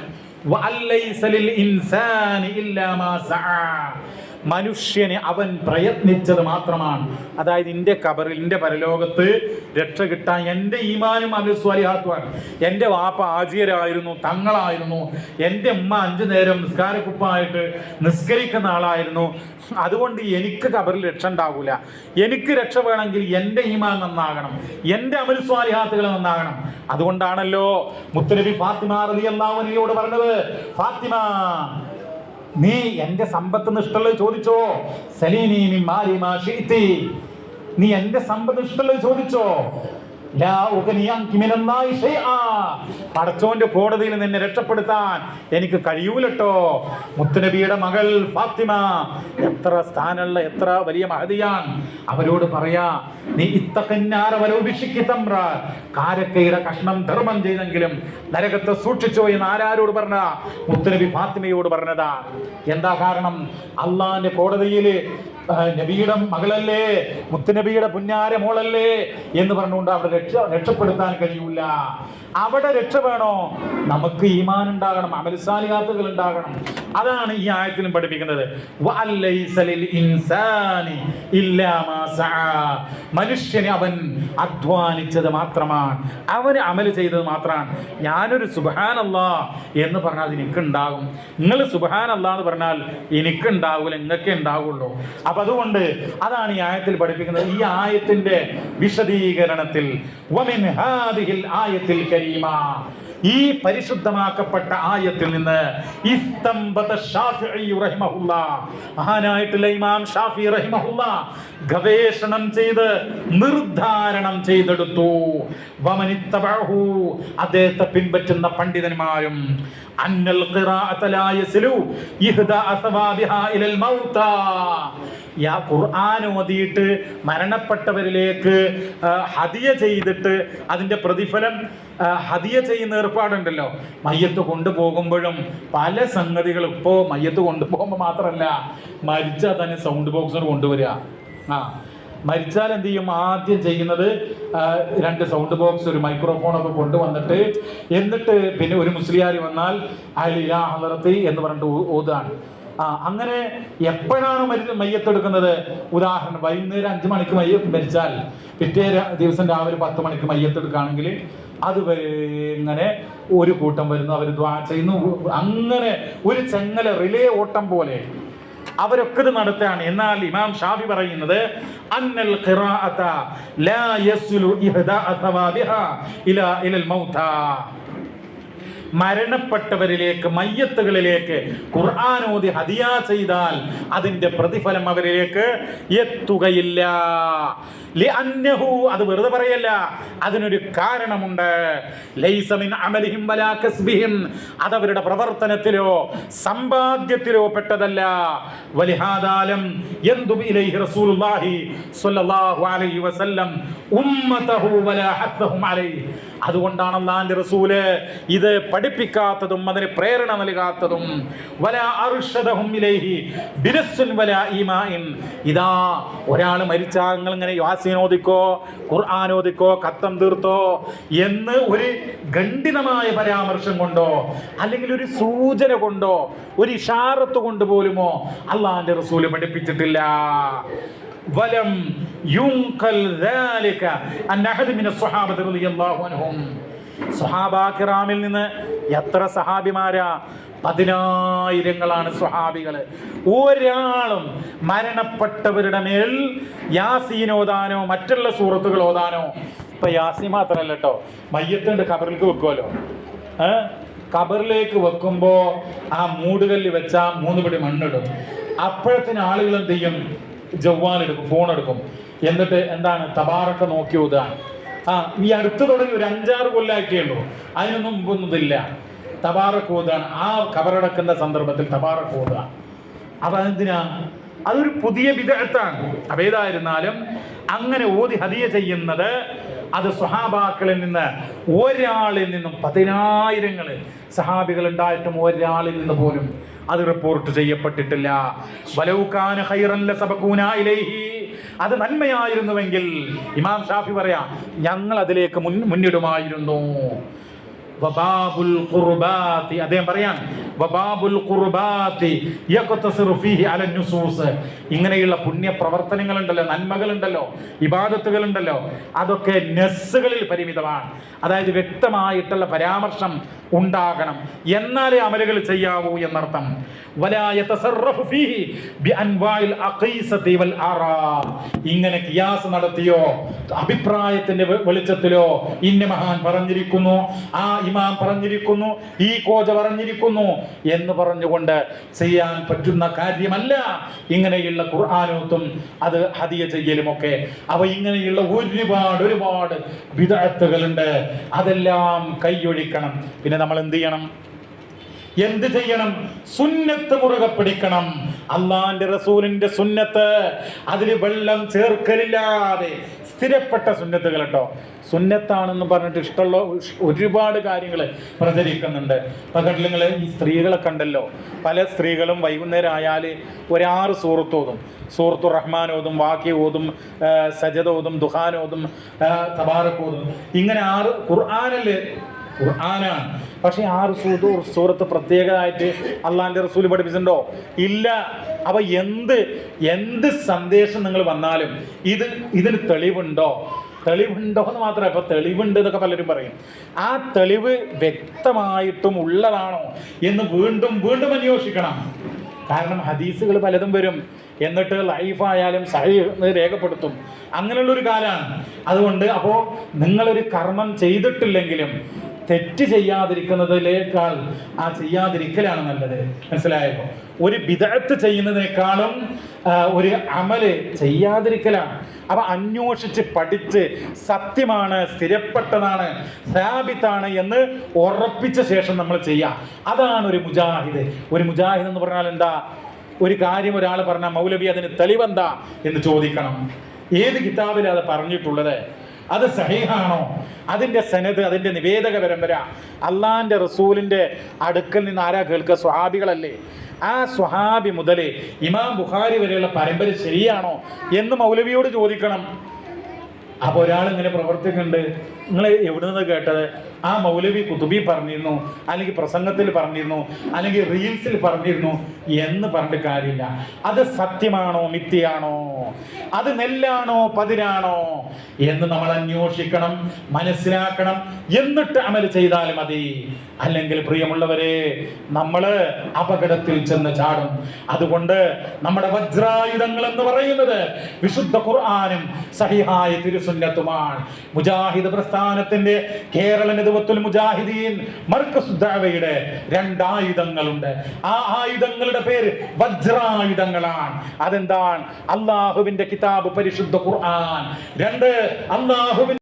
വഅല്ലൈസ ലിൽ ഇൻസാനി ഇല്ലാ മാ സഅ, മനുഷ്യന് അവൻ പ്രയത്നിച്ചത് മാത്രമാണ്. അതായത് എൻ്റെ കബറിൽ, എൻ്റെ പരലോകത്ത് രക്ഷ കിട്ടാൻ എൻ്റെ ഈമാനും അമലുസ്വാലിഹാത്തുമാണ്. എൻ്റെ വാപ്പ ആജിയരായിരുന്നു, തങ്ങളായിരുന്നു. എൻ്റെ ഉമ്മ 5 നേരം നിസ്കാരക്കുപ്പായിട്ട് നിസ്കരിക്കുന്ന ആളായിരുന്നു. അതുകൊണ്ട് എനിക്ക് കബറിൽ രക്ഷ ഉണ്ടാകൂല. എനിക്ക് രക്ഷ വേണമെങ്കിൽ എൻ്റെ ഈമാൻ നന്നാകണം, എൻ്റെ അമലുസ്വാലിഹാത്തുകൾ നന്നാകണം. അതുകൊണ്ടാണല്ലോ മുത്തുനബി ഫാത്തിമ റളിയല്ലാഹു അൻഹയോട് പറഞ്ഞത്, ഫാത്തിമ, നീ എന്റെ സമ്പത്ത് ഇഷ്ടമുള്ളത് ചോദിച്ചോ, സലീനി മിൻ മാലി മാ ശിഅതി, നീ എന്റെ സമ്പത്ത് ഇഷ്ടമുള്ളത് ചോദിച്ചോ. ലാ ഉഗ്നി അൻകി മിനല്ലാഹി ശൈആ. പടച്ചോന്റെ കോടതിയിൽ നിന്നെ രക്ഷപ്പെടുത്താൻ എനിക്ക് കഴിയൂലട്ടോ. മുത്തുനബിയുടെ മകൾ ഫാത്തിമ എത്ര സ്ഥാനമുള്ള എത്ര വലിയ മഹദിയാണ്. അവരോട് പറയാ, നീ ഇത്തക്കന്നാര വലോഭിഷിക്കി തമ്ര, കാരക്കയുടെ കഷ്ണം ധർമ്മം ചെയ്തെങ്കിലും നരകത്തെ സൂക്ഷിച്ചോ എന്ന് ആരോട് പറഞ്ഞ? മുത്തുനബി ഫാത്തിമയോട് പറഞ്ഞതാ. എന്താ കാരണം? അള്ളാന്റെ കോടതിയിൽ നബിയുടെ മകളല്ലേ, മുത്തുനബിയുടെ പുന്നാര മോളല്ലേ എന്ന് പറഞ്ഞുകൊണ്ട് അവിടെ രക്ഷപ്പെടുത്താൻ കഴിയൂല. അവിടെ രക്ഷ വേണോ? നമുക്ക് ഈമാൻ ഉണ്ടാകണം, അമൽസാലിഹാത്തുകൾ ഉണ്ടാകണം. അതാണ് ഈ ആയത്തിലും പഠിപ്പിക്കുന്നത്. മനുഷ്യന് അവൻ അധ്വാനിച്ചത് മാത്രമാണ്, അവന് അമൽ ചെയ്തത് മാത്രമാണ്. ഞാനൊരു സുബ്ഹാനല്ലാഹ് എന്ന് പറഞ്ഞാൽ അത് എനിക്കുണ്ടാകും. നിങ്ങൾ സുബ്ഹാനല്ലാഹ് എന്ന് പറഞ്ഞാൽ എനിക്കുണ്ടാവില്ല, നിങ്ങൾക്ക് ഉണ്ടാവുള്ളൂ. അപ്പൊ അതുകൊണ്ട് അതാണ് ഈ ആയത്തിൽ പഠിപ്പിക്കുന്നത്. ഈ ആയത്തിന്റെ വിശദീകരണത്തിൽ വമിൻ ഹാദിഹിൽ ആയത്തിൽ കരീമ, ഈ പരിശുദ്ധമാക്കപ്പെട്ട ആയത്തിൽ നിന്ന് ഇസ്തംബത ശാഫിഈ റഹിമഹുല്ലാഹ്, മഹാനായിട്ടുള്ള ഇമാം ഷാഫി റഹിമഹുല്ലാഹ് ഗവേഷണം ചെയ്ത് നിർദ്ധാരണം ചെയ്തെടുത്തു. വമനിത്തബഅഹു, അദ്ദേഹത്തെ പിൻപറ്റുന്ന പണ്ഡിതന്മാരും, അന്നൽ ഖിറാഅത ലാ യസ്ലു ഇഹ്ദാ അസ്വാബിഹാ ഇലൽ മൗതാ, ഖുർആൻ ഓതിയിട്ട് മരണപ്പെട്ടവരിലേക്ക് ഹദിയ ചെയ്തിട്ട് അതിന്റെ പ്രതിഫലം ഹദിയ ചെയ്യുന്ന ഏർപ്പാടുണ്ടല്ലോ. മയ്യത്ത് കൊണ്ടുപോകുമ്പോഴും പല സംഗതികളും, ഇപ്പോൾ മയ്യത്ത് കൊണ്ടുപോകുമ്പോൾ മാത്രമല്ല, മരിച്ചാൽ തന്നെ സൗണ്ട് ബോക്സിന് കൊണ്ടുവരിക. മരിച്ചാൽ എന്ത് ചെയ്യും? ആദ്യം ചെയ്യുന്നത് 2 സൗണ്ട് ബോക്സ്, ഒരു മൈക്രോഫോണൊക്കെ കൊണ്ടുവന്നിട്ട്, എന്നിട്ട് പിന്നെ ഒരു മുസ്ലിയാർ വന്നാൽ അലിലാ ഹളറത്തി എന്ന് പറഞ്ഞിട്ട് ഓതാണ്. അങ്ങനെ എപ്പോഴാണ് മയ്യത്തെടുക്കുന്നത്? ഉദാഹരണം, വൈകുന്നേരം 5 മണിക്ക് മരിച്ചാൽ പിറ്റേ ദിവസം രാവിലെ 10 മണിക്ക് മയ്യത്തെടുക്കുകയാണെങ്കിൽ അതുവരെ ഇങ്ങനെ ഒരു കൂട്ടം വരുന്നു, അവർ ദ്വാ ചെയ്യുന്നു. അങ്ങനെ ഒരു ചെങ്ങല റിലേ ഓട്ടം പോലെ അവരൊക്കെ ഇത് നടത്തുകയാണ്. എന്നാൽ ഇമാം ഷാഫി പറയുന്നത് അന്നൽ ഖിറാഅത ലാ യസ്ലു ഇഹ്ദാ അസ്വാബിഹാ ഇലൽ മൗതാ, മരണപ്പെട്ടവരിലേക്ക്, മയ്യത്തുകളിലേക്ക് ഖുർആൻ ഓതി ഹദിയ ചെയ്താൽ അതിന്റെ പ്രതിഫലം അവരിലേക്ക് എത്തുകയില്ല. ലിഅന്നഹു, അത് വെറുതെ പറയല്ല, അതിനൊരു കാരണമുണ്ട്. ലൈസ മിൻ അമലിഹിം വലാ കസ്ബിഹിം, അതവരുടെ പ്രവർത്തനത്തിലോ സമ്പാദ്യത്തിലോ പെട്ടതല്ല. വലിഹാദാലം യൻദുബ് ഇലൈഹി റസൂലുള്ളാഹി സ്വല്ലല്ലാഹു അലൈഹി വസല്ലം ഉമ്മതഹു വലാ ഹസ്സഹും അലൈഹി, അതുകൊണ്ടാണ് അല്ലാഹുവിന്റെ റസൂല് ഇത് പഠിപ്പിക്കാത്തതും അതിന് പ്രേരണ നൽകാത്തതും. വലാ അർഷദഹും ഇലൈഹി ബിനസ്സുൻ വലാ ഈമാഇൻ, ഇതാ ഒരാൾ മരിച്ചാൽ നിങ്ങൾ ഇങ്ങനെ യാസീൻ ഓതിക്കോ, ഖുർആൻ ഓതിക്കോ, ഖത്തം തീർത്തോ എന്ന് ഒരു ഖണ്ഡിതമായ പരാമർശം കൊണ്ടോ അല്ലെങ്കിൽ ഒരു സൂചന കൊണ്ടോ ഒരു ഇഷാറത്ത് കൊണ്ട് പോലുമോ അല്ലാഹുവിന്റെ റസൂല് പഠിപ്പിച്ചിട്ടില്ല. വലം യുൻഖൽ ദാലിക അൻ അഹദ് മിന സ്വഹാബത്തി റളിയല്ലാഹു അൻഹും, സ്വഹാബാ കിറാമിൽ നിന്ന് എത്ര സഹാബിമാരാ? 10,000 സ്വഹാബികള്. ഒരാളും മരണപ്പെട്ടവരുടെ മേൽ യാസീൻ ഓതാനോ മറ്റുള്ള സൂറത്തുകൾ ഓതാനോ, ഇപ്പൊ യാസീൻ മാത്രമല്ല കേട്ടോ, മയ്യത്തുണ്ട് ഖബറിലേക്ക് വെക്കുമല്ലോ. ഖബറിലേക്ക് വെക്കുമ്പോ ആ മൂടുകല്ല് വെച്ച 3 പിടി മണ്ണിടും. അപ്പോഴത്തിന് ആളുകൾ എന്ത് ചെയ്യും? ജവ്വാലെടുക്കും, ഫോണെടുക്കും. എന്നിട്ട് എന്താണ്? തബാറക്ക നോക്കി ഓതാണ്. ഈ അടുത്ത് തുടങ്ങി ഒരു 5-6 കൊല്ലായിട്ടേ ഉള്ളൂ, അതിനൊന്നും മുമ്പൊന്നും ഇതില്ല. തബാറക്ക് ഓതാണ് ആ ഖബറടക്കുന്ന സന്ദർഭത്തിൽ തബാറക്ക് ഓതുക. അപ്പൊ അതെന്തിനാ? അതൊരു പുതിയ ബിദ്അത്താണ്. അപ്പൊ ഏതായിരുന്നാലും അങ്ങനെ ഓതി ഹദിയ ചെയ്യുന്നത് അത് സ്വഹാബാക്കളിൽ നിന്ന് ഒരാളിൽ നിന്നും 10,000 സഹാബികൾ ഉണ്ടായിട്ടും ഒരാളിൽ നിന്ന് പോലും അത് റിപ്പോർട്ട് ചെയ്യപ്പെട്ടിട്ടില്ല. വലൗകാന ഖൈറൻ ലസബഖൂനാ ഇലൈഹി, അത് നന്മയായിരുന്നുവെങ്കിൽ ഇമാം ഷാഫി പറയാ, ഞങ്ങൾ അതിലേക്ക് മുന്നിടുമായിരുന്നു. വബാബുൽ ഖുർബാത്തി, അദ്ദേഹം പറയാൻ വബാബുൽ ഖുർബാത്തി യഖ്തസിറു ഫീഹി അല നുസൂസ്, ഇങ്ങനെയുള്ള പുണ്യ പ്രവർത്തനങ്ങളുണ്ടല്ലോ, നന്മകളുണ്ടല്ലോ, ഇബാദത്തുകളുണ്ടല്ലോ, അതൊക്കെ നസ്സുകളിൽ പരിമിതമാണ്. അതായത് വ്യക്തമായിട്ടുള്ള പരാമർശം ഉണ്ടാകണം, എന്നാലേ അമലുകൾ ചെയ്യാവൂ എന്നർത്ഥം. വലാ യതസറഫു ഫീഹി ബിഅൻവാഇൽ അഖീസതി വൽ ആറാ, ഇങ്ങനെ ഖിയാസ് നടത്തിയോ അഭിപ്രായത്തിന്റെ വെളിച്ചത്തിലോ ഇന്ന മഹാൻ പറഞ്ഞിരിക്കുന്നു, ആ ഇമാം പറഞ്ഞിരിക്കുന്നു, ഈ കോജ പറഞ്ഞിരിക്കുന്നു എന്ന് പറഞ്ഞുകൊണ്ട് ചെയ്യാൻ പറ്റുന്ന കാര്യമല്ല ഇങ്ങനെയുള്ള ഖുർആനോത്തും അത് ഹദിയ ചെയ്യലുമൊക്കെ. അവ ഇങ്ങനെയുള്ള ഒരുപാട് ബിദ്അത്തുകളുണ്ട്. അതെല്ലാം കൈയൊഴിക്കണം. പിന്നെ നമ്മൾ എന്ത് ചെയ്യണം? സുന്നത്ത് മുറുകെ പിടിക്കണം. അള്ളാന്റെ റസൂലിന്റെ സുന്നത്ത്, അതിൽ വെള്ളം ചേർക്കലില്ലാതെ സ്ഥിരപ്പെട്ട സുന്നത്തുകൾ കേട്ടോ. സുന്നത്താണെന്ന് പറഞ്ഞിട്ട് ഇഷ്ടമുള്ള ഒരുപാട് കാര്യങ്ങൾ പ്രചരിക്കുന്നുണ്ട്. നിങ്ങൾ ഈ സ്ത്രീകളെ കണ്ടല്ലോ, പല സ്ത്രീകളും വൈകുന്നേരം ആയാൽ 6 സൂറത്ത് ഓതും. സൂറത്തു റഹ്മാൻ ഓതും, വാക്യ ഓതും, സജദ ഓതും, ദുഹാൻ ഓതും, തബാറക് ഓതും. ഇങ്ങനെ 6 ഖുർആനാണ്. പക്ഷെ 6 സൂറത്ത് പ്രത്യേകമായിട്ട് അള്ളാന്റെ റസൂൽ പഠിപ്പിച്ചിട്ടുണ്ടോ? ഇല്ല. അപ്പൊ എന്ത് സന്ദേശം നിങ്ങൾ വന്നാലും ഇതിന് തെളിവുണ്ടോ എന്ന് മാത്രമേ. ഇപ്പൊ തെളിവുണ്ട് എന്നൊക്കെ പലരും പറയും. ആ തെളിവ് വ്യക്തമായിട്ടും ഉള്ളതാണോ എന്ന് വീണ്ടും അന്വേഷിക്കണം. കാരണം ഹദീസുകൾ പലതും വരും, എന്നിട്ട് ലൈഫായാലും സഹീഹ് രേഖപ്പെടുത്തും. അങ്ങനെയുള്ളൊരു കാലമാണ്. അതുകൊണ്ട് അപ്പോൾ നിങ്ങളൊരു കർമ്മം ചെയ്തിട്ടില്ലെങ്കിലും തെറ്റ് ചെയ്യാതിരിക്കുന്നതിലേക്കാൾ ആ ചെയ്യാതിരിക്കലാണ് നല്ലത്. മനസ്സിലായപ്പോൾ? ഒരു ബിദ്അത്ത് ചെയ്യുന്നതിനേക്കാളും ഒരു അമല് ചെയ്യാതിരിക്കലാണ്. അപ്പൊ അന്വേഷിച്ച് പഠിച്ച് സത്യമാണ്, സ്ഥിരപ്പെട്ടതാണ്, സാബിത്താണ് എന്ന് ഉറപ്പിച്ച ശേഷം നമ്മൾ ചെയ്യാം. അതാണ് ഒരു മുജാഹിദ്. ഒരു മുജാഹിദ് എന്ന് പറഞ്ഞാൽ എന്താ? ഒരു കാര്യം ഒരാൾ പറഞ്ഞാൽ മൗലവി അതിന് തെളിവെന്താ എന്ന് ചോദിക്കണം. ഏത് കിതാബിലാണ് അത് പറഞ്ഞിട്ടുള്ളത്? അത് സഹീഹാണോ? അതിൻ്റെ സനദ്, അതിൻ്റെ നിവേദക പരമ്പര അള്ളാന്റെ റസൂലിൻ്റെ അടുക്കൽ നിന്ന് ആരാ കേൾക്കുക? സ്വഹാബികളല്ലേ. ആ സ്വഹാബി മുതൽ ഇമാം ബുഖാരി വരെയുള്ള പരമ്പര ശരിയാണോ എന്ന് മൗലവിയോട് ചോദിക്കണം. അപ്പോൾ ഒരാൾ ഇങ്ങനെ പ്രവർത്തിക്കുന്നുണ്ട്, നിങ്ങൾ എവിടെ നിന്ന് കേട്ടത്? ആ മൗലവി കുതുബി പറഞ്ഞിരുന്നു, അല്ലെങ്കിൽ പ്രസംഗത്തിൽ പറഞ്ഞിരുന്നു, അല്ലെങ്കിൽ റീൽസിൽ പറഞ്ഞിരുന്നു എന്ന് പറഞ്ഞിട്ട് കാര്യമില്ല. അത് സത്യമാണോ മിഥ്യയാണോ, അത് നെല്ലാണോ പതിരാണോ എന്ന് നമ്മൾ അന്വേഷിക്കണം, മനസ്സിലാക്കണം, എന്നിട്ട് അമൽ ചെയ്താൽ മതി. അല്ലെങ്കിൽ പ്രിയമുള്ളവരെ, നമ്മൾ അപകടത്തിൽ ചെന്ന് ചാടും. അതുകൊണ്ട് നമ്മുടെ വജ്രായുധങ്ങൾ എന്ന് പറയുന്നത് വിശുദ്ധ ഖുർആനും സഹിഹായ തിരുസുന്നത്തുമാണ്. മുജാഹിദ് പ്രസ്ഥാനത്തിന്റെ കേരള നേതൃത്വത്തിൽ മുജാഹിദീൻ മർകസ് ദഅവയുടെ 2 ആയുധങ്ങളുണ്ട്. ആ ആയുധങ്ങളുടെ പേര് വജ്രായുധങ്ങളാണ്. അതെന്താണ്? അള്ളാഹുവിന്റെ കിതാബ് പരിശുദ്ധ ഖുർആൻ. 2 അള്ളാഹുവിന്റെ